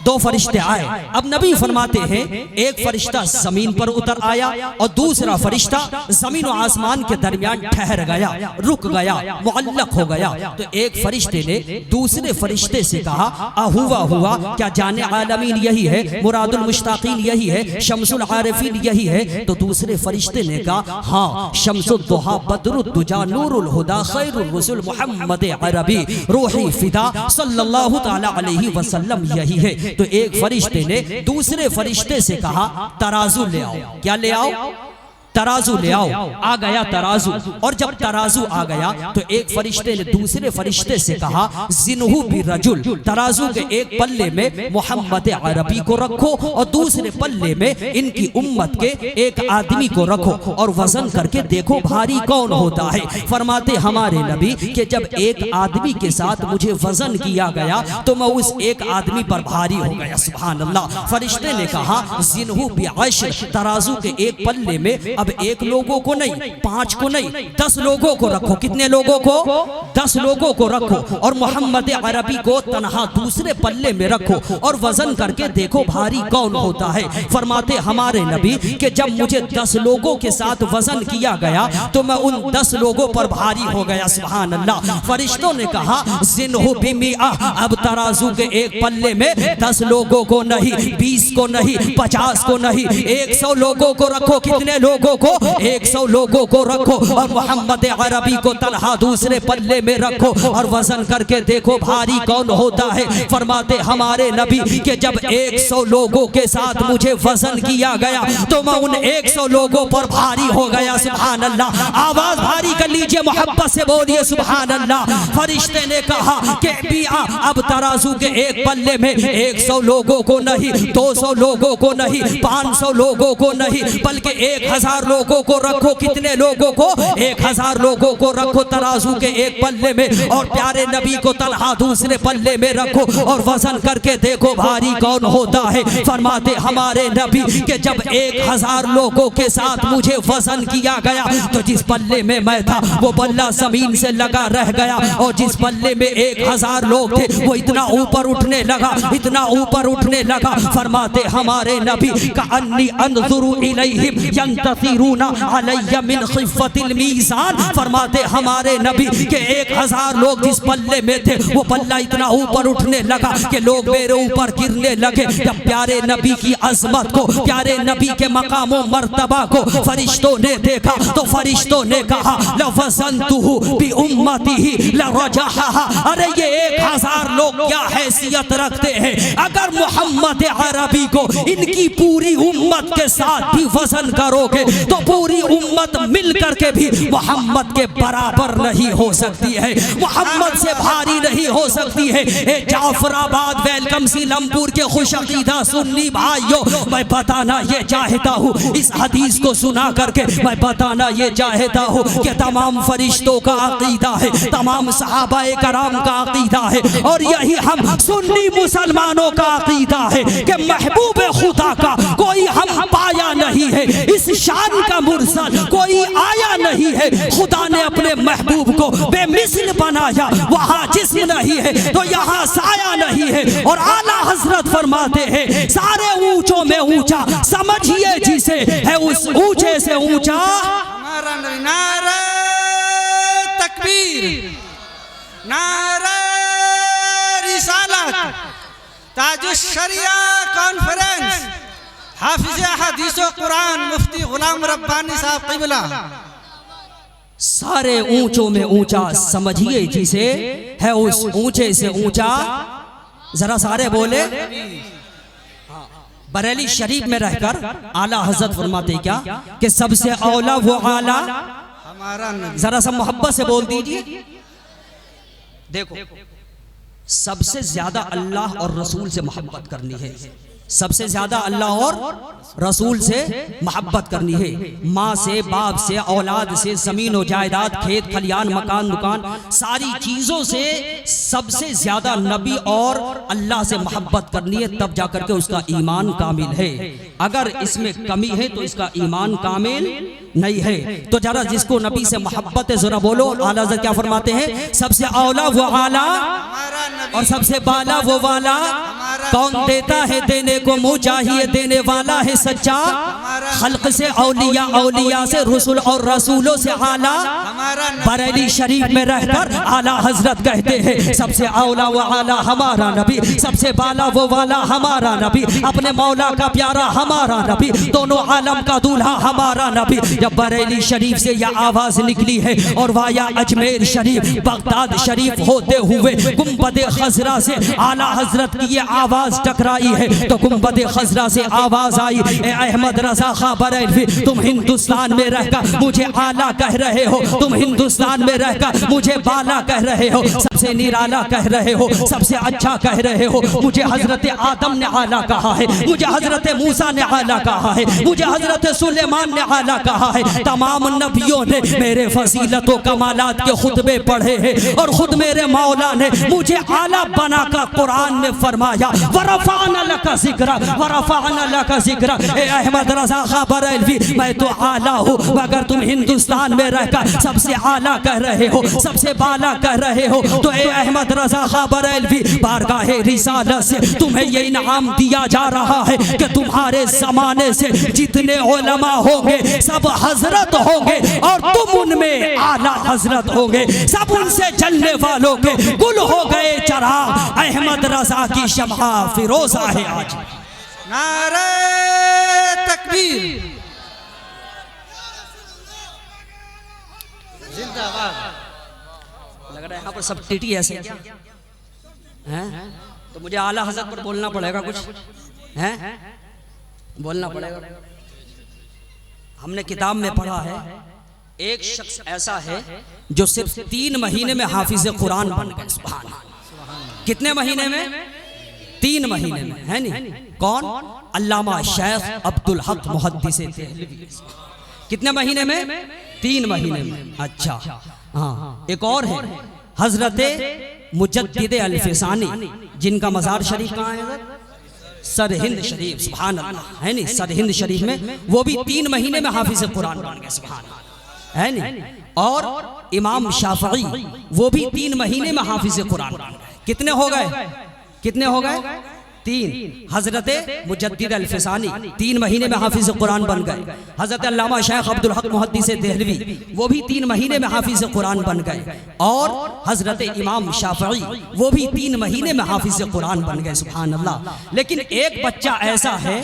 दो फरिश्ते आए। अब नबी फरमाते हैं एक फरिश्ता जमीन पर उतर आया और दूसरा फरिश्ता जमीन और आसमान के दरमियान ठहर गया, रुक गया, मुअल्लक हो गया। तो एक फरिश्ते ने दूसरे फरिश्ते से कहा हुआ हुआ, क्या जाने आलमीन यही है, मुरादुल मुश्ताकीन यही है, शम्सुल आरिफीन यही है? तो दूसरे फरिश्ते ने कहा हाँ, शम्सुद दुहा बदरुद दुजा नूरुल हुदा खैरुर रसूल मोहम्मद अरबी रूही फिदा सल्लल्लाहु तआला अलैहि वसल्लम यही है। तो एक फरिश्ते ने दूसरे फरिश्ते से कहा तराजू ले आओ। क्या ले आओ? तराजू ले आओ। आ गया तराजू, और जब तराजू आ गया तो एक फरिश्ते ने दूसरे फरिश्ते से कहा जिन्हु भी रजुल, तराजू के एक पल्ले में मोहम्मद अरबी को रखो और दूसरे पल्ले में इनकी उम्मत के एक आदमी को रखो और वजन करके देखो भारी कौन होता है। फरमाते हमारे नबी कि जब एक आदमी के साथ मुझे वजन किया गया तो मैं उस एक आदमी पर भारी हो गया। सुभान अल्लाह। फरिश्ते ने कहा जिन्हु भी अश्र, तराजू के एक पल्ले में अब एक लोगों को नहीं, 5 को नहीं, 10 लोगों को रखो। कितने लोगों को? 10 लोगों को रखो और मोहम्मद अरबी को तनहा दूसरे पल्ले में रखो और वजन करके देखो भारी कौन होता है। फरमाते हमारे नबी कि जब मुझे 10 लोगों के साथ वजन किया गया तो मैं उन 10 लोगों पर भारी हो गया। सुभान अल्लाह। फरिश्तों ने कहा जिन्हु बिमिआ, अब तराजू के एक पल्ले में 10 लोगों को नहीं, 20 को नहीं, 50 को नहीं, 100 लोगों को रखो। कितने लोगों को? 100 लोगों को रखो और मोहम्मद अरबी को तनहा दूसरे पल्ले में रखो और वजन करके देखो भारी कौन होता है। फरमाते हमारे नबी कि जब 100 लोगों के साथ मुझे वजन किया गया तो मैं उन 100 लोगों पर भारी हो गया। सुभान अल्लाह। आवाज भारी कर लीजिए, मोहब्बत से बोलिए सुभान अल्लाह। फरिश्ते ने कहा कि बिया, अब तराजू के एक पल्ले में 100 लोगों को नहीं, 200 लोगों को नहीं, 500 लोगों को नहीं, बल्कि 1000 लोगों को रखो। कितने लोगों को? 1000 लोगों को रखो तराजू के एक पल्ले में और प्यारे नबी को तनहा दूसरे पल्ले में रखो और वजन करके देखो भारी कौन होता है। फरमाते हमारे नबी कि जब 1000 लोगों के साथ मुझे वजन किया गया तो जिस पल्ले में मैं था वो पल्ला जमीन से लगा रह गया और जिस पल्ले में 1000 लोग थे वो इतना ऊपर उठने लगा, इतना ऊपर उठने लगा। फरमाते हमारे नबी का अन्नी अंजुरु इलैहिम यंतसिरूना अलैया मिन खिफ़तिल मीज़ान। फरमाते हमारे नबी के 1000 लोग जिस पल्ले में थे वो पल्ला इतना ऊपर उठने लगा कि लोग मेरे ऊपर गिरने लगे। जब प्यारे नबी की अजमत को, प्यारे नबी के मकाम व मर्तबा को फरिश्तों ने देखा तो फरिश्तों ने कहा लवज़नतुहु बि उम्मतिही लरजहहा। अरे ये 1000 लोग क्या हैसियत रखते हैं, अगर मोहम्मद अरबी को इनकी पूरी उम्मत के साथ भी वजन करोगे तो पूरी उम्मत मिल करके भी मोहम्मद के बराबर नहीं हो सकती है, मोहम्मद से भारी नहीं हो सकती है। जाफराबाद वेलकम सीलमपुर के खुश अकीदा सुन्नी भाइयों, मैं बताना ये चाहता हूँ, इस हदीस को सुना करके मैं बताना ये चाहता हूँ कि तमाम फरिश्तों का अकीदा है, तमाम सहाबाए कराम का अकीदा है और यही हम सुन्नी मुसलमानों का अकीदा है कि महबूब खुदा का कोई हम पाया नहीं है, इस शान का मुरसल कोई आया नहीं है। खुदा ने अपने महबूब को बेमिसल बनाया, वहाँ जिस्म नहीं है तो यहाँ साया नहीं है। और आला हजरत फरमाते हैं सारे ऊंचों में ऊंचा समझिए जिसे है उस ऊंचे से ऊंचा
हमारा नबी। नारे तकबीर, नारे रिसालत, ताजुश शरिया कॉन्फ्रेंस, हाफिज हदीस व कुरान मुफ्ती गुलाम रब्बानी साहब क़िबला।
सारे ऊंचों में ऊंचा समझिए जिसे है उस ऊंचे से ऊंचा। जरा सारे बोले। बरेली शरीफ में रहकर आला हजरत फरमाते क्या कि सबसे औला वो आला
हमारा नबी।
जरा सा मोहब्बत से बोल दीजिए। देखो, सबसे ज्यादा अल्लाह और रसूल से मोहब्बत करनी है, सबसे ज्यादा अल्लाह और रसूल से मोहब्बत करनी है। माँ से, बाप से, औलाद से, ज़मीन और जायदाद, खेत खलियान, मकान दुकान, सारी चीज़ों से सबसे ज़्यादा नबी और अल्लाह से मोहब्बत करनी है, तब जाकर के उसका ईमान कामिल है। अगर इसमें कमी है तो इसका ईमान कामिल नहीं है। तो जरा जिसको नबी से मोहब्बत है जरा बोलो। आला हज़रत क्या फरमाते हैं? सबसे औला वो आला और सबसे बाला वो वाला। कौन देता है देने को मुँह चाहिए, देने वाला है सच्चा। खल्क से औलिया, औलिया से रसूल और रसूलों से आला। बरेली शरीफ में रहकर आला हजरत कहते हैं सबसे औला वो आला हमारा नबी, सबसे बाला वो वाला हमारा नबी, अपने मौला का प्यारा हमारा नबी, दोनों आलम का दूल्हा हमारा नबी। जब बरेली शरीफ से यह आवाज निकली है और वाया अजमेर शरीफ, बगदाद शरीफ होते हुए गुंबद खजरा से आला हजरत की ये आवाज टकराई है, तो गुंबद खजरा से आवाज आई, ए अहमद रजा खां बरेलवी, तुम हिंदुस्तान में रहकर मुझे आला कह रहे हो, तुम हिंदुस्तान में रहकर मुझे बाला कह रहे हो, सबसे निराला कह रहे हो, सबसे अच्छा कह रहे हो। मुझे हजरत आदम ने आला कहा है, मुझे हजरत मूसा ने आला कहा है, मुझे हजरत सुलेमान ने आला कहा है। तमाम नबियों ने मेरे फजीलतों कमालात के खुतबे पढ़े हैं और खुद मेरे मौला ने मुझे आला बनाकर कुरान में फरमाया, वरफ़अना लका ज़िक्रा, वरफ़अना लका ज़िक्रा। ए अहमद रज़ा खां बरेलवी, मैं तो आला हूँ, मगर तुम हिंदुस्तान में रहकर सबसे आला कह रहे हो, सबसे बाला कह रहे हो। तो ए अहमद रज़ा खां बरेलवी, बारगाह रिसालत से तुम्हें ये इनाम दिया जा रहा है कि तुम्हारे ज़माने से जितने उलमा होंगे सब हजरत होंगे और तुम उनमें आला हजरत होंगे। सब उनसे जलने वालों के गुल हो गए चराग, अहमद रजा की शम्हा फिरोजा है आज।
नारे तकबीर, जिंदाबाद।
लग रहा है यहाँ पर सब टीटी ऐसे क्या हैं? तो मुझे आला हजरत पर बोलना पड़ेगा, कुछ हैं बोलना पड़ेगा। हमने किताब में पढ़ा है एक शख्स ऐसा है जो सिर्फ 3 महीने में हाफिज कुरान बन गए। सुभान अल्लाह। कितने महीने में? 3 महीने में, है नहीं? कौन? अल्लामा शेख अब्दुल हक मुहद्दिस देहलवी। कितने महीने में? 3 महीने में। अच्छा हाँ, एक और है हजरत मुजद्दिद अल-फिसानी, जिनका मज़ार शरीफ कहाँ है? सरहिंद शरीफ। सुभान अल्लाह, है नहीं? सरहिंद शरीफ में वो भी 3 महीने में हाफिज कुरान बन गए। सुभान अल्लाह, है नहीं? और इमाम शाफई वो भी 3 महीने में हाफिज कुरान बन गए। कितने हो गए? कितने हो गए? 3। हजरत मुजद्दिद अल-फिसानी 3 महीने में हाफिज कुरान बन गए। हजरत अल्लामा शेख अब्दुल हक मुहद्दिस देहलवी वो भी 3 महीने में हाफिज कुरान बन गए। और हजरत इमाम शाफई वो भी 3 महीने में हाफिज कुरान बन गए। सुभान अल्लाह। लेकिन एक बच्चा ऐसा है,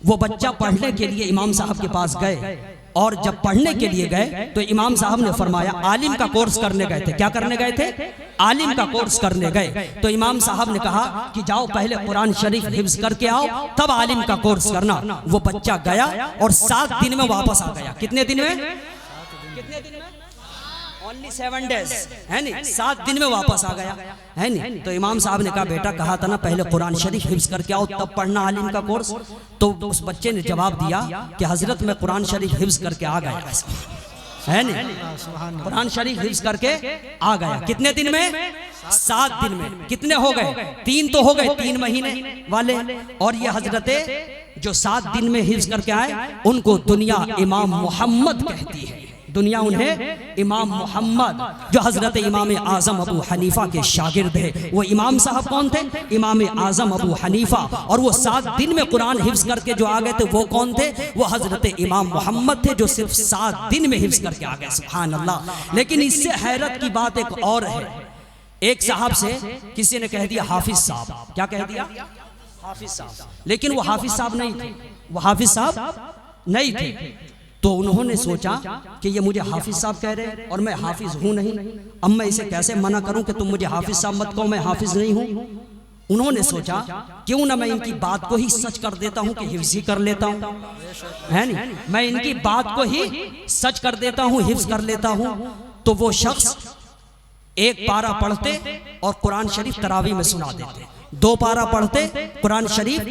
वो बच्चा पढ़ने के लिए इमाम साहब के पास गए, और जब पढ़ने के लिए गए तो इमाम साहब ने फरमाया, आलिम का कोर्स करने गए थे। क्या करने गए थे? आलिम का कोर्स करने गए। तो इमाम साहब ने कहा कि जाओ पहले कुरान शरीफ हिफ्ज करके आओ, तब आलिम का कोर्स करना। वो बच्चा गया और 7 दिन में वापस आ गया। कितने दिन में? कितने दिन में? Only 7 days, है नहीं? 7 दिन में वापस आ गया, है नहीं? तो इमाम साहब ने कहा, बेटा कहा था ना पहले कुरान शरीफ हिफ्ज करके आओ तब पढ़ना आलिम का कोर्स। तो उस बच्चे ने जवाब दिया कि हजरत मैं कुरान शरीफ हिफ्ज करके आ गया, है नहीं? कुरान शरीफ हिफ्ज करके आ गया। कितने दिन में? 7 दिन में। कितने हो गए? 3 तो हो गए, 3 महीने वाले। और ये हजरत जो 7 दिन में हिफ्ज करके आए, उनको दुनिया इमाम मोहम्मद कहती है। दुनिया उन्हें इमाम मोहम्मद, जो हजरत इमाम आजम अबू हनीफा के शागिर्द है। वो इमाम साहब कौन थे? इमाम आजम अबू हनीफा। और वो 7 दिन में कुरान हिफ्ज करके जो आ गए थे वो कौन थे? वो हजरत इमाम मोहम्मद थे, जो सिर्फ 7 दिन में हिफ्ज करके आ गए। सुभान अल्लाह। लेकिन इससे हैरत की बात एक और है। एक साहब से किसी ने कह दिया हाफिज साहब। क्या कह दिया? हाफिज साहब। लेकिन वो हाफिज साहब नहीं थे, वो हाफिज साहब नहीं थे। तो उन्होंने सोचा कि ये मुझे हाफिज साहब कह रहे हैं और मैं हाफिज हूं नहीं, अब मैं इसे कैसे मना करूं कि तुम मुझे हाफिज साहब मत कहो, मैं हाफिज नहीं हूं। उन्होंने सोचा क्यों ना मैं इनकी बात को ही सच कर देता हूं कि हिफ्ज ही कर लेता हूं, है नहीं? मैं इनकी बात को ही सच कर देता हूं, हिफ्ज कर लेता हूं। तो वो शख्स 1 पारा पढ़ते और कुरान शरीफ तरावी में सुना देते, 2 पारा पढ़ते, कुरान शरीफ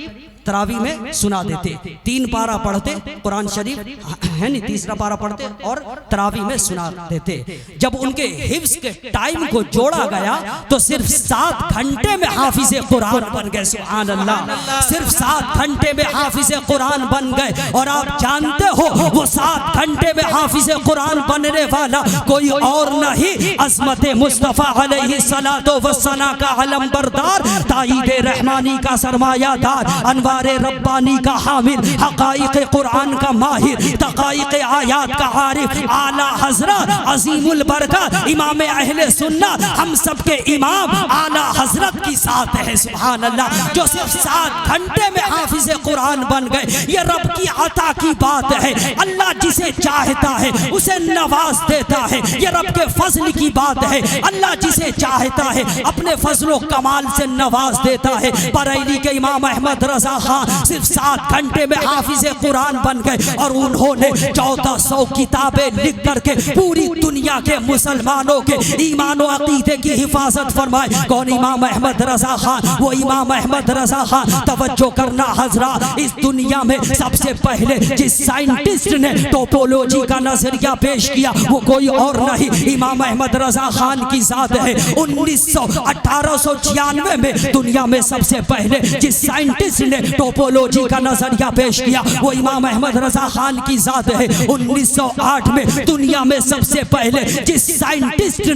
तरावी में सुना देते, 3 पारा पढ़ते कुरान शरीफ है नहीं, तीसरा पारा पढ़ते और तरावी में सुना देते। जब उनके हिफ्ज के टाइम को जोड़ा गया तो सिर्फ 7 घंटे में हाफिज कुरान बन गए। सुभान अल्लाह, सिर्फ 7 घंटे में हाफिज कुरान बन गए। और आप जानते हो वो 7 घंटे में हाफिज कुरान बनने वाला कोई और नहीं, अज़मत मुस्तफ़ा अलैहि सलातो वस्सलाम का अलमबरदार, ताईद रहमानी का सरमायादार, अनवारे रब्बानी का हामिल, हक़ाइक़ कुरान का माहिर, तक़ाइक़ आयात का आरिफ, आला हज़रत अज़ीमुल बरकत इमाम अहले सुन्नत, हम सब के इमाम आला हज़रत की साथ है। सुभान अल्लाह, जो सिर्फ 7 घंटे में हाफिज़ कुरान बन गए। ये रब की अता की बात है। अल्लाह जिसे चाहता है उसे नवाज देता है। ये रब के फजल की बात है। अल्लाह जिसे चाहता है अपने फजलो कमाल से नवाज देता है। बरेली के इमाम अहमद रजा खान सिर्फ 7 घंटे में हाफिज कुरान बन गए और उन्होंने 1400 किताबें लिख करके पूरी दुनिया के मुसलमानों के ईमान और अकीदे की हिफाजत फरमाए। कौन इमाम अहमद रजा खान? वो इमाम अहमद रजा खान, तवज्जो करना हजरात, इस दुनिया में सबसे पहले जिस साइंटिस्ट ने टोपोलॉजी का नजरिया पेश किया वो कोई और नहीं, इमाम अहमद रजा खान की जात है। 1896 में दुनिया में सबसे पहले जिस साइंटिस्ट ने टोपोलॉजी का नजरिया पेश किया वो इमाम अहमद रजा खान की जात है। 1908 में दुनिया में सबसे पहले जिस साइंटिस्ट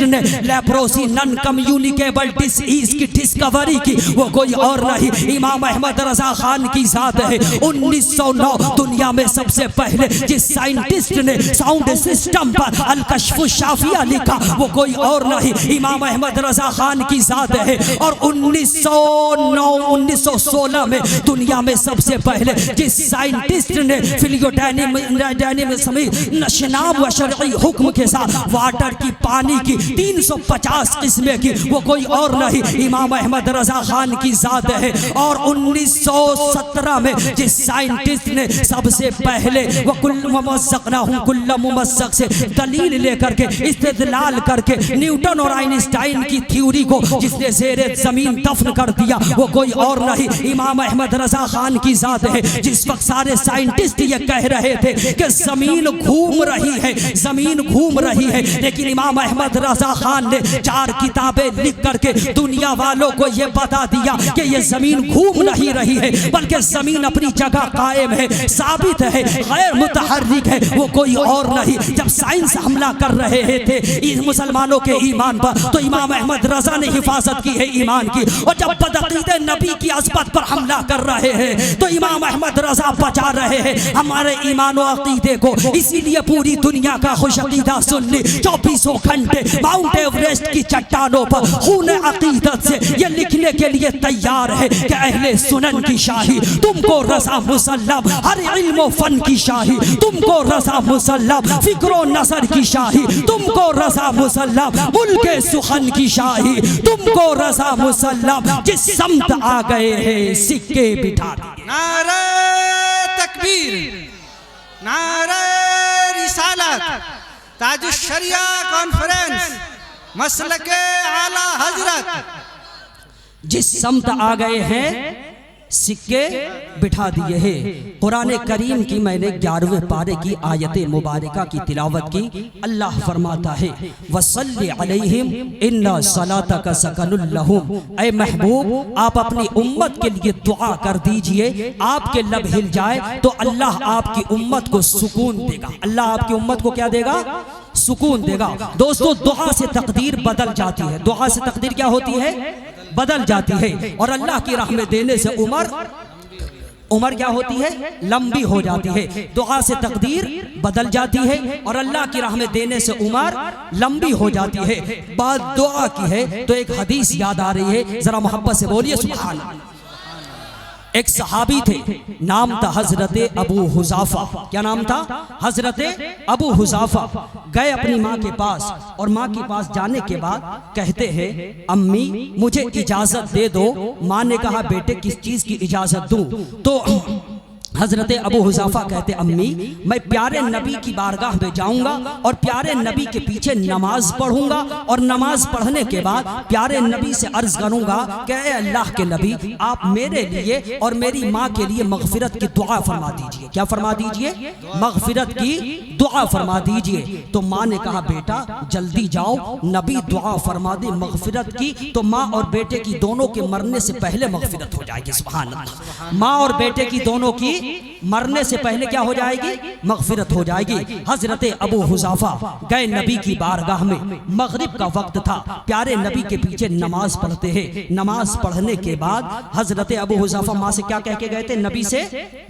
ने लेप्रोसी नॉन कम्युनिकेबल डिसीज की डिस्कवरी की वो कोई और नहीं, इमाम अहमद रजा खान की जात है। 1909 दुनिया में सबसे पहले जिस साइंटिस्ट ने साउंड सिस्टम पर अल-कश्फ़ शाफिया लिखा वो कोई और नहीं, इमाम अहमद रजा खान की जात है। और 1916 में दुनिया में सबसे पहले जिस साइंटिस्ट ने फिलियोडायनेमिक्स नशनाम व शरई हुक्म के साथ वाटर की, पानी की 350 किस्में की वो कोई और नहीं, इमाम अहमद रजा खान की जात है। और 1917 में जिस साइंटिस्ट ने सबसे पहले वो कुल्ल मुमस्सक से दलील लेकर के इस्तेदलाल करके न्यूटन और आइंस्टाइन की थ्योरी को जिसने ज़ेरे ज़मीन दफन कर दिया वो कोई और नहीं, इमाम अहमद रजा खान की जात है। जिस वक्त सारे साइंटिस्ट ये कह रहे थे कि ज़मीन घूम रही है, ज़मीन घूम रही है, लेकिन इमाम अहमद रजा खान ने 4 किताबें लिख करके दुनिया वालों को ये बता दिया कि ये ज़मीन घूम नहीं रही है बल्कि ज़मीन अपनी जगह कायम है, साबित है, गैर मुतहर्रिक है, वो कोई और नहीं। जब साइंस हमला कर रहे थे इन मुसलमानों के ईमान पर तो इमाम अहमद रजा ने हिफाजत की है ईमान की, और जब बदअक़ीदे नबी की अज़मत पर हमला कर रहे हैं तो इमाम अहमद रजा बचा रहे हैं हमारे ईमान और अक़ीदे को। इसीलिए पूरी दुनिया का खुश अक़ीदा सुन्नी 24 घंटे माउंट एवरेस्ट की चट्टानों पर खून अक़ीदत से ये लिखने के लिए तैयार है कि अहले सुनन की शाही तुमको रज़ा मुसल्लम, हर इल्म फन की शाही तुमको रज़ा मुसल्लम, फिक्रो नज़र की शाही तुमको रज़ा मुसल्लम, मुल्के सुखन की शाही तुमको रज़ा मुसल्लम, जिस समत आ गए हैं सिक्के बिठा दिए।
नारे तकबीर, नारे रिसालत, ताजुश शरिया कॉन्फ्रेंस, मसलके आला हजरत,
जिस समत आ गए हैं सिक्के बिठा दिए हैं। कुरान करीम की मैंने 11वें पारे की आयत मुबारका की तिलावत की। अल्लाह फरमाता है वसल्लि अलैहिम इन्ना सलातका सकनुल लहुम, ऐ महबूब आप अपनी उम्मत के लिए दुआ कर दीजिए, आपके लब हिल जाए तो अल्लाह आपकी उम्मत को सुकून देगा। अल्लाह आपकी उम्मत को क्या देगा? सुकून देगा। दोस्तों दुआ से तकदीर बदल जाती है, दुआ से तकदीर क्या होती है? बदल जाती है। और अल्लाह की राह में देने से उम्र क्या होती है? लंबी हो जाती है। दुआ से तकदीर बदल जाती है और अल्लाह की राह में देने से उम्र लंबी हो जाती है। बात दुआ की है तो एक हदीस याद आ रही है, जरा मोहब्बत से बोलिए सुभान अल्लाह। एक सहाबी थे, नाम था हजरत अबू हुज़ाफा। क्या नाम था? हजरत अबू हुज़ाफा। गए अपनी माँ के पास और माँ के पास जाने के बाद कहते हैं अम्मी मुझे इजाजत दे दो। माँ ने कहा बेटे किस चीज की इजाजत दूं? तो हजरत अबू हुज़ाफा कहते अम्मी मैं प्यारे नबी की बारगाह में जाऊंगा और प्यारे नबी के पीछे नमाज पढ़ूंगा और नमाज पढ़ने के बाद प्यारे नबी से अर्ज करूंगा कि ऐ अल्लाह के नबी आप मेरे लिए और मेरी माँ के लिए मगफिरत की दुआ फरमा दीजिए। क्या फरमा दीजिए? मगफिरत की दुआ फरमा दीजिए। तो माँ ने कहा बेटा जल्दी जाओ, नबी दुआ फरमा दे मगफिरत की तो माँ और बेटे की दोनों के मरने से पहले मगफिरत हो जाएगी। सुभान अल्लाह। माँ और बेटे की दोनों की मरने से पहले क्या हो जाएगी? मगफिरत हो जाएगी। हजरत अबू हुज़ाफा गए नबी की बारगाह में, मगरिब का वक्त था, प्यारे नबी के पीछे नमाज पढ़ते हैं। नमाज पढ़ने के बाद हजरत अबू हुज़ाफा माँ से क्या कह के गए थे? नबी से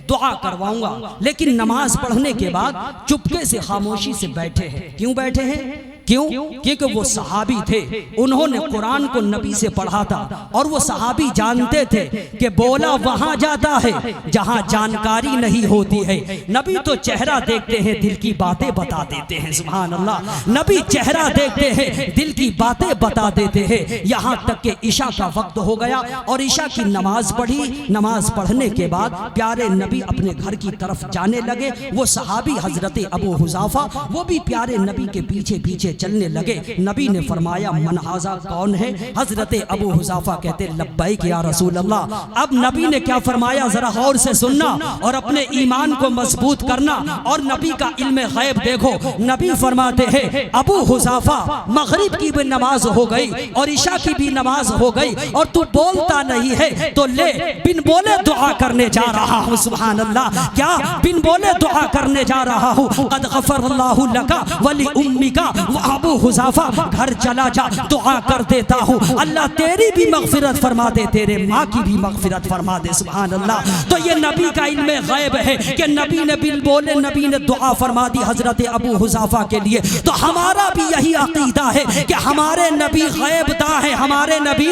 दुआ करवाऊंगा। लेकिन नमाज पढ़ने के बाद चुपके से खामोशी से बैठे हैं। क्यों बैठे हैं? क्यों? क्योंकि वो सहाबी थे, उन्होंने कुरान को नबी से पढ़ा था और वो सहाबी जानते थे कि बोला वहां जाता है जहां जानकारी नहीं होती है। नबी तो चेहरा देखते हैं, दिल की बातें बता देते हैं। सुभान अल्लाह। नबी चेहरा देखते हैं, दिल की बातें बता देते हैं। यहाँ तक कि ईशा का वक्त हो गया और ईशा की नमाज पढ़ी। नमाज पढ़ने के बाद प्यारे नबी अपने घर की तरफ जाने लगे। वो सहाबी हजरत अबू हुज़ाफा वो भी प्यारे नबी के पीछे पीछे चलने लगे। नबी ने फरमाया मन हाजा कौन है? हजरत अबू हुज़ाफा कहते लब्बैक या रसूल अल्लाह। अब नबी ने क्या फरमाया जरा गौर से सुनना और अपने ईमान को मजबूत करना और नबी का इल्म गैब देखो। नबी फरमाते हैं अबू हुज़ाफा मगरिब की भी नमाज हो गई और ईशा की भी नमाज हो गई और तू बोलता नहीं है तो ले बिन बोले दुआ करने जा रहा हूँ। सुभान अल्लाह। क्या बिन बोले दुआ करने जा रहा हूँ? क़द गफ़रल्लाहु लका वली उम्मिका। अबू हुज़ाफा घर चला जा, दुआ कर देता हूँ अल्लाह तेरी भी मगफिरत फरमा दे, तेरे माँ की भी मगफिरत फरमा दे। सुभान अल्लाह। तो ये नबी का इल्म गैब है कि नबी ने बिल बोले नबी ने दुआ फरमा दी हजरत अबू हुज़ाफा के लिए। तो हमारा भी यही अकीदा है कि हमारे नबी गैबदा है, हमारे नबी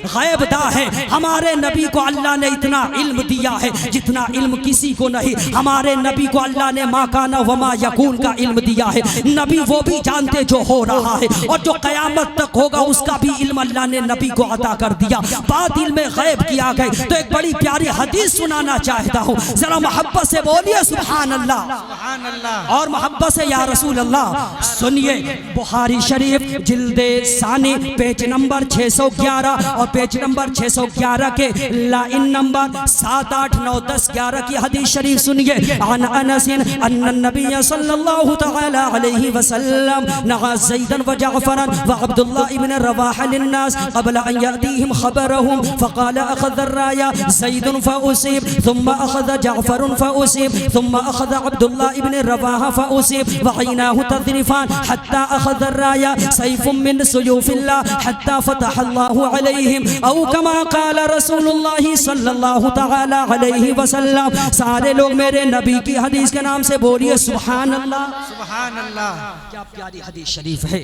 गैबदा है। हमारे नबी को अल्लाह ने इतना इल्म दिया है जितना इल्म किसी को नहीं। हमारे नबी को अल्लाह ने मा काना व मा यकून का इल्म दिया है। नबी वो भी जानते जो हो रहा है और जो क़यामत तक होगा उसका भी इल्म अल्लाह ने नबी को अता कर दिया। बात इल्म गैब की आ गई तो एक बड़ी प्यारी हदीस सुनाना चाहता हूँ, जरा मोहब्बत से बोलिए सुभान अल्लाह।
सुभान अल्लाह।
और मोहब्बत से या रसूल अल्लाह। सुनिए बुखारी शरीफ जिल्दे सानी पेज नंबर 611 और पेज नंबर 611 के लाइन नंबर 7, 8, 9, 10, 11 की हदीस शरीफ सुनिए। अन अनस अन्न नबी सल्लल्लाहु तआला अलैहि वसल्लम नहा ज़ैदन व जाफ़रन व अब्दुल्लाह इब्न रवाहा लिन्नास क़ब्ल अन यातीहिम ख़बरहुम फ़क़ाल अख़ज़ अर्राया ज़ैदुन फ़उसीब थुम्मा अख़ज़ जाफ़रुन फ़उसीब थुम्मा अख़ज़ अब्दुल्लाह इब्न रवाहा फ़उसीब व ऐनाहु तज़रिफ़ान हत्ता अख़ज़ अर्राया सैफ़ुम मिन सुयूफ़िल्लाह हत्ता फ़तहल्लाहु अलैहिम औ कमा क़ाल रसूलुल्लाह सल्लल्लाहु तआला अलैहि वसल्लम। सारे लोग मेरे नबी की हदीस के नाम से बोलिए सुभान अल्लाह।
सुभान अल्लाह।
क्या प्यारी हदीस शरीफ है।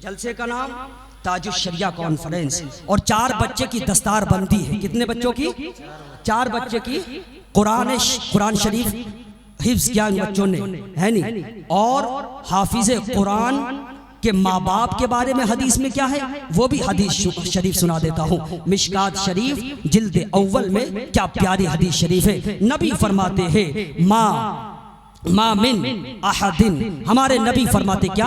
जलसे का नाम ताजुश शरिया कॉन्फ्रेंस और 4 बच्चे की दस्तार बंदी है। कितने बच्चों की? 4 बच्चे की कुरान शरीफ हिफ्ज़ किया इन बच्चों ने, है नहीं? और हाफिज़ कुरान के माँ बाप के बारे में हदीस में क्या है वो भी हदीस शरीफ सुना देता हूँ। मिशकात शरीफ जिल्द अव्वल में क्या प्यारी हदीस शरीफ है। नबी फरमाते हैं मा मिन अहदिन, हमारे नबी फरमाते क्या?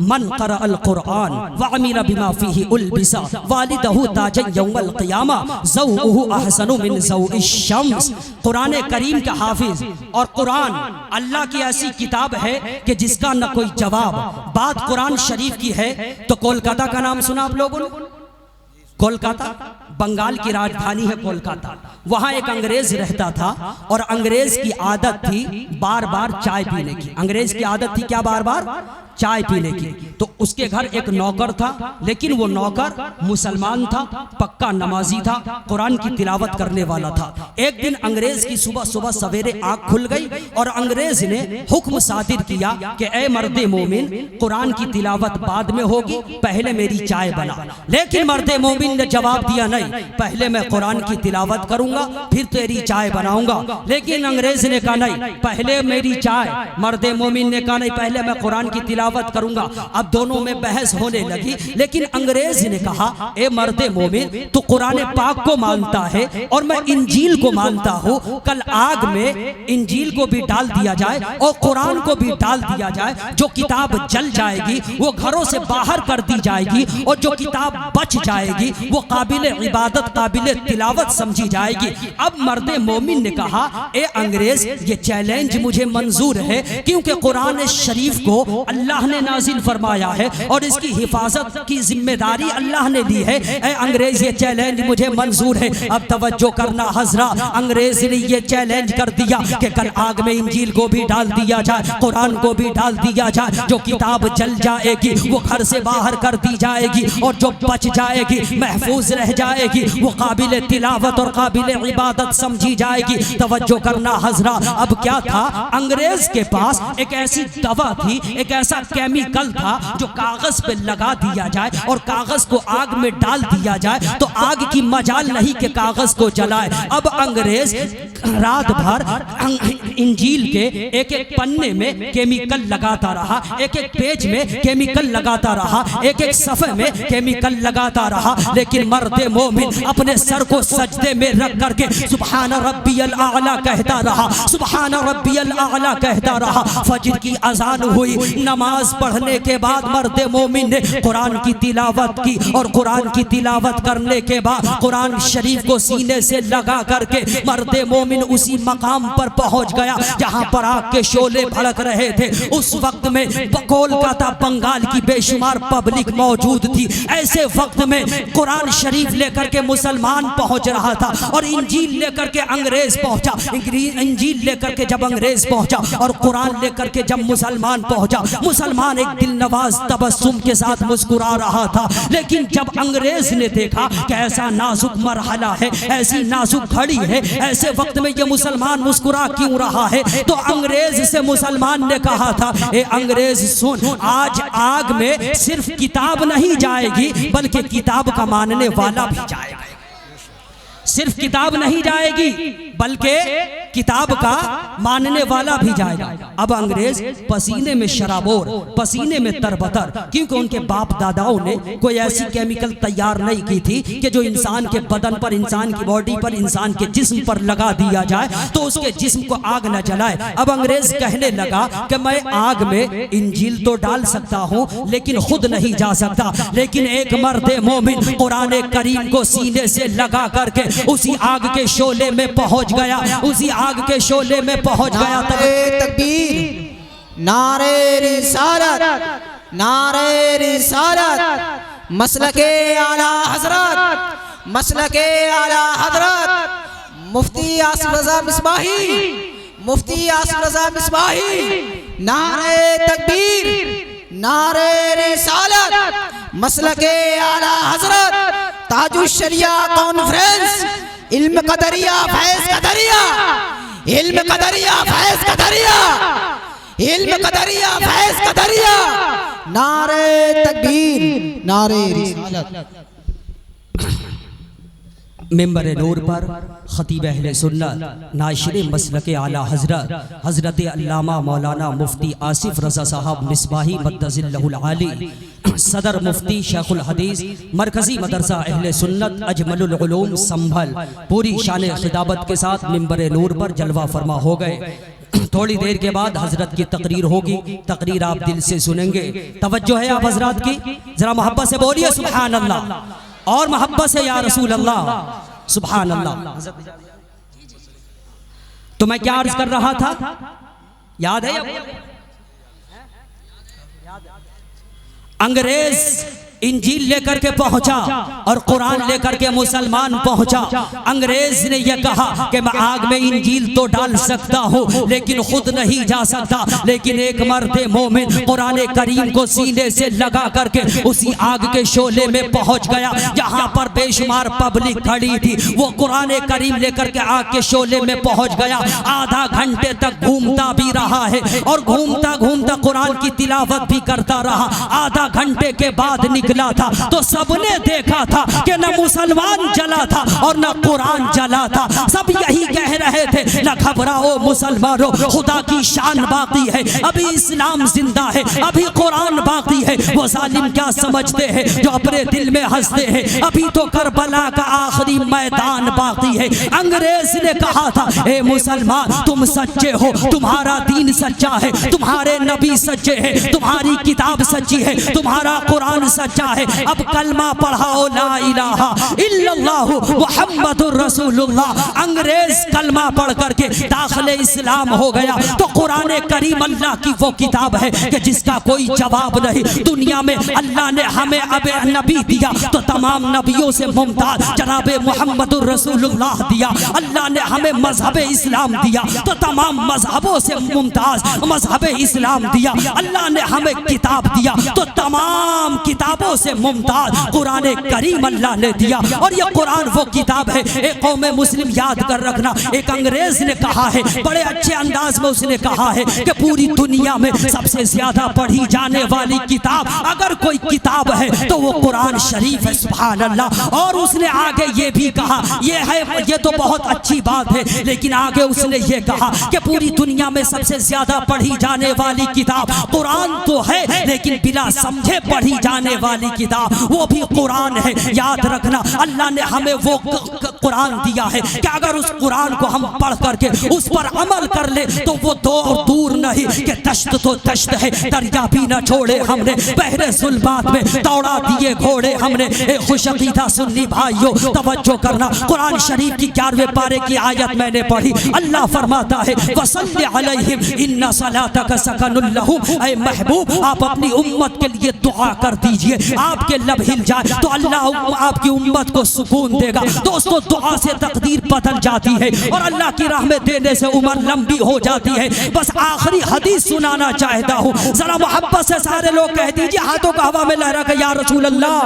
मन क़रा अल कुरान व अमिला बिमा फीही उल्बिसा वालिदहु ताजन यौमल क़ियामा ज़ौउहु अहसनु मिन ज़ौइश शम्स। कुरान करीम का हाफिज और कुरान अल्लाह की ऐसी किताब है कि जिसका न कोई जवाब। बात कुरान शरीफ की है तो कोलकाता का नाम सुना आप लोगों ने? कोलकाता बंगाल की राजधानी है कोलकाता। वहाँ एक अंग्रेज रहता था और अंग्रेज की आदत थी बार बार चाय पीने की। अंग्रेज की आदत थी क्या? बार बार चाय पीने की। तो उसके घर एक नौकर था, लेकिन वो नौकर मुसलमान था, पक्का नमाजी था, कुरान की तिलावत करने वाला था। एक दिन अंग्रेज की सुबह सुबह सवेरे आँख खुल गई और अंग्रेज ने हुक्म सादिर किया कि ए मर्दे मोमिन, कुरान की तिलावत बाद में होगी, पहले मेरी चाय बना। लेकिन मर्दे मोमिन ने जवाब दिया नहीं, पहले मैं कुरान की तिलावत करूंगा फिर तेरी चाय बनाऊंगा। लेकिन अंग्रेज ने कहा नहीं, पहले मेरी चाय। मर्दे मोमिन ने कहा नहीं, पहले मैं कुरान की तिलावत तिलावत करूंगा। अब दोनों में बहस होने लगी, लेकिन अंग्रेज ने कहा, ए मर्दे मोमिन, तू कुरान पाक को मानता है और मैं इंजील को मानता हूँ। कल आग में इंजील को भी डाल दिया जाए और कुरान को भी डाल दिया जाए, जो किताब जल जाएगी वो घरों से बाहर कर दी जाएगी और जो किताब बच जाएगी वो काबिल इबादत, काबिल तिलावत समझी जाएगी। अब मर्दे मोमिन ने कहा, ए अंग्रेज, ये चैलेंज मुझे मंजूर है, क्योंकि कुरान शरीफ को अल्लाह ने नाजिल फरमाया है और इसकी हिफाजत की जिम्मेदारी अल्लाह ने दी है। ए अंग्रेज, ये चैलेंज मुझे मंजूर है। अब तवज्जो करना हजरा, अंग्रेज ने ये चैलेंज कर दिया कि कल आग में इंजील को भी डाल दिया जाए, कुरान को भी डाल दिया जाए, जो किताब जल जाएगी वो घर से बाहर कर दी जाएगी और जो बच जाएगी, महफूज रह जाएगी, वो काबिल तिलावत और काबिल इबादत समझी जाएगी। तवज्जो करना हजरा, अब क्या था, अंग्रेज के पास एक ऐसी दवा थी, एक ऐसा केमिकल था जो कागज पे लगा दिया जाए और कागज को आग में डाल दिया जाए तो आग की मजाल नहीं कि कागज को जलाए। अब अंग्रेज रात भर इंजील के एक एक पन्ने में केमिकल लगाता रहा, एक एक पेज में केमिकल लगाता रहा, एक एक सफ़े में केमिकल लगाता रहा, लेकिन मर्दे मोमिन अपने सर को सजदे में रख करके सुभान रब्बियल आला कहता रहा, सुभान रब्बियल आला कहता रहा। फजर की अजान हुई, नमाज पढ़ने के बाद मर्दे मोमिन ने कुरान की तिलावत की और कुरान की तिलावत करने के बाद कुरान शरीफ को सीने से लगा करके मर्दे मोमिन उसी मकाम पर पहुंच गया जहां पर आग के शोले भड़क रहे थे। उस वक्त में कोलकाता बंगाल की बेशुमार पब्लिक मौजूद थी। ऐसे वक्त में कुरान शरीफ लेकर के मुसलमान पहुंच रहा था और इंजील लेकर के अंग्रेज पहुंचा। इंजील लेकर के जब अंग्रेज पहुंचा और कुरान लेकर के जब मुसलमान पहुंचा, मुसलमान एक दिल नवाज तबस्सुम के साथ मुस्कुरा रहा था। लेकिन जब अंग्रेज ने देखा कि ऐसा नाजुक मरहला है, ऐसी नाजुक घड़ी है, ऐसे वक्त में ये मुसलमान मुस्कुरा क्यों रहा है, तो अंग्रेज से मुसलमान ने कहा था, ए अंग्रेज सुन, आज आग में सिर्फ किताब नहीं जाएगी बल्कि किताब का मानने वाला भी जाएगा। सिर्फ किताब नहीं जाएगी बल्कि किताब का मानने वाला भी जाएगा। अब अंग्रेज पसीने में शराबोर, पसीने में तरबतर, क्योंकि उनके बाप दादाओं ने कोई ऐसी केमिकल तैयार नहीं की थी कि जो इंसान के बदन पर, इंसान की बॉडी पर, इंसान के जिस्म पर लगा दिया जाए तो उसके जिस्म को आग न जलाए। अब अंग्रेज कहने लगा कि मैं आग में इंजील तो डाल सकता हूँ लेकिन खुद नहीं जा सकता। लेकिन एक मर्दे मोमिन कुरान करीम को सीने से लगा करके उसी आग के शोले में पहुंच गया, उसी आग के शोले में पहुंच गया।
तकबीर, नारे रिसालत, नारे रिसालत, मसलके आला हजरत, मसलके आला हजरत मुफ्ती आसिफ रजा मिसबाही, मुफ्ती आसिफ रजा मिसबाही, नारे तकबीर, नारे रिसालत, मसलके आला हजरत, ताजुश शरिया कॉन्फ्रेंस, इल्म कदरिया फैज़ कदरिया, इल्म कदरिया फैज़ कदरिया, इल्म कदरिया फैज़ कदरिया, नारे तकबीर, नारे रिसालत।
मिंबर नूर पर खतीब अहले सुन्नत नाशिर मसलके आला हजरत हजरत अल्लामा मौलाना मुफ्ती आसिफ रज़ा साहब मिसबाही मद्दज़िल्लहुल आली, सदर मुफ्ती शेखुल हदीस मरकजी मदरसा अहले सुन्नत अजमलुल उलूम संभल, पूरी शान खिताबत के साथ मिंबर नूर पर जलवा फरमा हो गए। थोड़ी देर के बाद हजरत की तकरीर होगी, तकरीर आप दिल से सुनेंगे। तवज्जो है आप हजरात की, जरा मोहब्बत से बोलिए सुभान अल्लाह, और मोहब्बत से या रसूल अल्लाह, सुभान अल्लाह। तो मैं क्या अर्ज कर रहा था, याद है? अंग्रेज इंजील लेकर के पहुंचा और कुरान लेकर के मुसलमान पहुंचा। अंग्रेज ने यह कहा कि मैं आग में इंजील तो डाल सकता हूं लेकिन खुद नहीं जा सकता। लेकिन एक मर्दे मोमिन कुरान करीम को सीने से लगा करके उसी आग के शोले में पहुंच गया जहां पर बेशुमार पब्लिक खड़ी थी। वो कुरान करीम लेकर के आग के शोले में पहुंच गया। आधा घंटे तक घूमता भी रहा है और घूमता घूमता कुरान की तिलावत भी करता रहा। आधा घंटे के बाद निकला था तो सबने देखा था कि न मुसलमान जला था और न कुरान जला था। सब यही कह रहे थे न घबराओ मुसलमानों, खुदा की शान बाकी है, अभी इस्लाम जिंदा है, अभी कुरान बाकी है। वो जालिम क्या समझते हैं जो अपने दिल में हंसते हैं, अभी तो करबला का आखिरी मैदान बाकी है। अंग्रेज ने कहा था, ए मुसलमान तुम सच्चे हो, तुम्हारा दीन सच्चा है, तुम्हारे नबी सच्चे हैं, तुम्हारी किताब सच्ची है, तुम्हारा कुरान सच्चा है, अब कलमा पढ़ाओ ला इलाहा इल्लल्लाहु मुहम्मदुर रसूलुल्लाह। अंग्रेज कलमा पढ़ करके दाखिले इस्लाम हो गया। तो कुरान करीम अल्लाह की वो किताब है कि जिसका कोई जवाब नहीं। दुनिया में अल्लाह ने हमें अब नबी दिया तो तमाम नबियों से मुमताज जनाबे मुहम्मदुर रसूलुल्लाह दिया। अल्लाह ने हमें मजहब इस्लाम दिया तो तमाम मजहबों से मुमताज मजहब इस्लाम दिया। अल्लाह ने हमें किताब दिया तो तमाम किताबों से मुमताज कुरान करीम अल्लाह ने दिया। और ये कुरान वो किताब है, एक कौम मुस्लिम याद कर रखना, एक अंग्रेज ने कहा है, बड़े अच्छे अंदाज में उसने कहा है कि पूरी दुनिया में सबसे ज्यादा पढ़ी जाने वाली किताब अगर कोई किताब है तो वो कुरान शरीफ है। सुभान अल्लाह। और उसने आगे ये भी कहा, ये तो बहुत अच्छी बात है, लेकिन आगे उसने ये कहा कि पूरी दुनिया में सबसे ज्यादा पढ़ी जाने वाली किताब कुरान तो है, लेकिन बिना समझे पढ़ी जाने वाली किताब वो भी कुरान है। याद रखना, अल्लाह ने हमें वो कुरान दिया है कि अगर उस कुरान को हम पढ़ करके उस पर अमल कर ले तो वो दूर नहीं कि दश्त तो दश्त है, दरिया भी न छोड़े हमने, बहरे जुल्मात में दौड़ा दिए घोड़े हमने। खुशकीदा सुन्नी भाइयों तवज्जो करना, कुरान शरीफ की 11वें पारे की आयत मैंने पढ़ी। अल्लाह फरमाता है वसल्लि अलैहिम इन्ना सलातक सकनुल लहुम। ऐ महबूब आप अपनी उम्मत के लिए दुआ कर दीजिए, आपके लब हिल जाए तो अल्लाह आपकी उम्मत को सुकून देगा। दोस्तों दुआ से तकदीर बदल जाती है और अल्लाह की राह में देने से उम्र लंबी हो जाती है। बस आखिरी हदीस सुनाना चाहता हूँ, जरा मोहब्बत से सारे लोग कह दीजिए हाथों को हवा में लहरा कर या रसूल अल्लाह,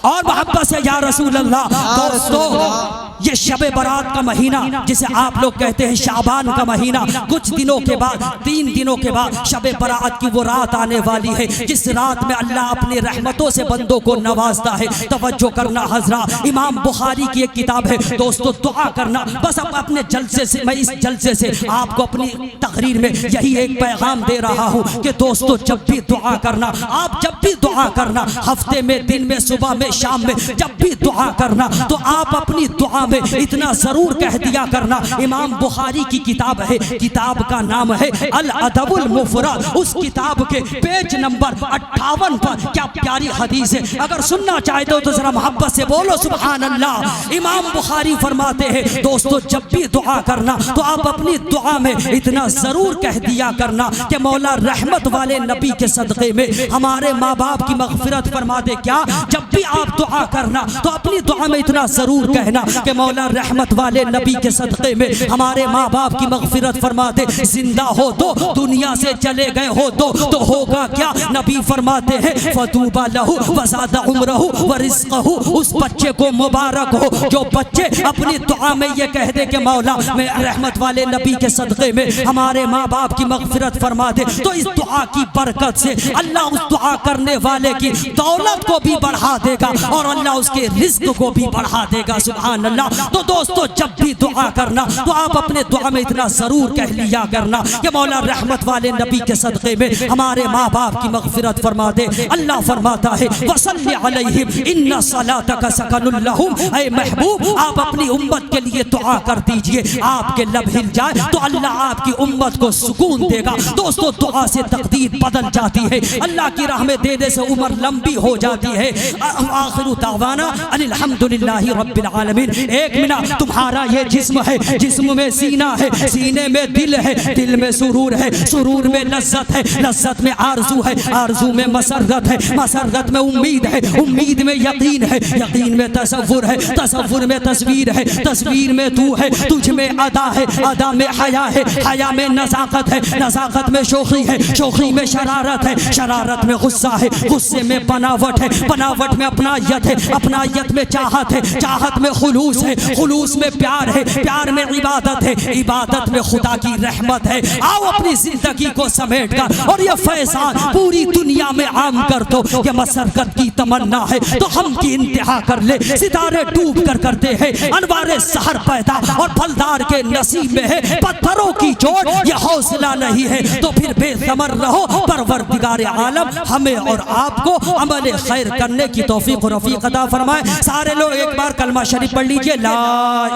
और मोहब्बत से या रसूल अल्लाह। दोस्तों ये शबे बारात का महीना जिसे आप लोग कहते हैं शाबान का महीना, कुछ दिनों के बाद 3 दिनों के बाद शबे बारात की वो रात आने वाली है जिस रात में अल्लाह अपनी रहमतों से बंदों को नवाजता है। तवज्जो करना हजरा, इमाम बुखारी की एक किताब है दोस्तों, दुआ करना। बस अब अपने जलसे से, मैं इस जलसे से आपको अपनी तकरीर में यही एक पैगाम दे रहा हूँ कि दोस्तों जब भी दुआ करना, आप जब भी दुआ करना, हफ्ते में, दिन में, सुबह में, शाम में, जब भी दुआ करना तो आप अपनी दुआ में इतना जरूर कह दिया करना। इमाम बुखारी की किताब है, किताब का नाम है अल अदबुल मुफरद। उस किताब के पेज नंबर 58 पर क्या प्यारी हदीस है, अगर सुनना चाहते हो तो जरा मोहब्बत से बोलो सुभान अल्लाह। इमाम बुखारी फरमाते हैं दोस्तों जब भी दुआ करना तो आप अपनी दुआ में इतना जरूर कह दिया करना कि मौला रहमत वाले नबी के सदक़े में हमारे माँ बाप की मग़फ़िरत फरमा दे। क्या जब भी आप दुआ करना तो अपनी दुआ में इतना जरूर कहना कि मौला रहमत वाले नबी के सदक़े में हमारे माँ बाप की मग़फ़िरत फरमा दे। जिंदा हो तो, दुनिया से चले गए हो तो होगा क्या? नबी फरमाते हैं फतूबा लहू वज़ादा उम्रहू व रिज़्क़हू। उस बच्चे को मुबारक हो जो बच्चे अपनी दुआ में ये कह दे कि मौला मैं रहमत वाले नबी के सदक़े में हमारे माँ बाप की मग़फ़िरत फरमा दे। तो इस दुआ की बरकत से अल्लाह उस दुआ करने वाले की दौलत को भी बढ़ा देगा और अल्लाह उसके रिज़्क़ को भी बढ़ा देगा। सुभान अल्लाह। तो दोस्तों जब भी दुआ करना तो आप अपने दुआ में इतना जरूर कह लिया करना कि मौला रहमत वाले नबी के सदक़े में हमारे माँ बाप की मग़फ़िरत फरमा दे। अल्लाह फरमाता है वसल्लि अलैहिम इन्ना सलातक सकनुल लहुम। ऐ महबूब आप अपनी उम्मत के लिए दुआ कर दीजिए, आपके लब हिल जाए तो अल्लाह आपकी उम्मत को सुकून देगा। दोस्तों दुआ से तकदीर बदल जाती है, अल्लाह की राह में देने से उम्र लंबी हो जाती है। आखिरु दावाना अनिल हम्दुलिल्लाहि रब्बिल आलमीन। एक मिनट, तुम्हारा ये जिस्म है, जिस्म में सीना है, सीने में दिल है, दिल में सुरूर है, सुरूर में लज्जत है, लज्जत में आरजू है, आरजू में मसरत है, मसरत में उम्मीद है, उम्मीद में यकीन है, यकीन में तसव्वुर है, तसव्वुर में तस्वीर है, तस्वीर में तू है, तुझ में अदा है, अदा में हया है, हया में नज़ाकत है, नज़ाकत में शोखी है, शोखी में शरारत है, शरारत में गुस्सा है, गुस्से में बनावट है, बनावट में अपना अपनायत है, अपनायत में चाहत है, चाहत में खुलूस है, खुलूस में प्यार है, प्यार में इबादत है, इबादत में खुदा की रहमत है। आओ अपनी जिंदगी को समेट कर और ये फैजान पूरी दुनिया में आम कर दो कि मसरकत की तमन्ना है तो हम की इंतहा कर ले। सितारे डूब कर करते हैं अनवारे सहर पैदा और फलदार के नसीब में है पत्थरों की चोट, ये हौसला नहीं है तो फिर बेसमर रहो। परवरदिगार आलम हमें और आपको अमल खैर करने की तौफीक और रफीक अता फरमाए। सारे लोग एक बार कलमा शरीफ पढ़ लीजिए, ला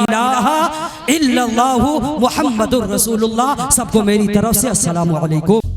इलाहा इल्लल्लाहु मुहम्मदुर रसूलुल्लाह। सबको मेरी तरफ से अस्सलामु अलैकुम।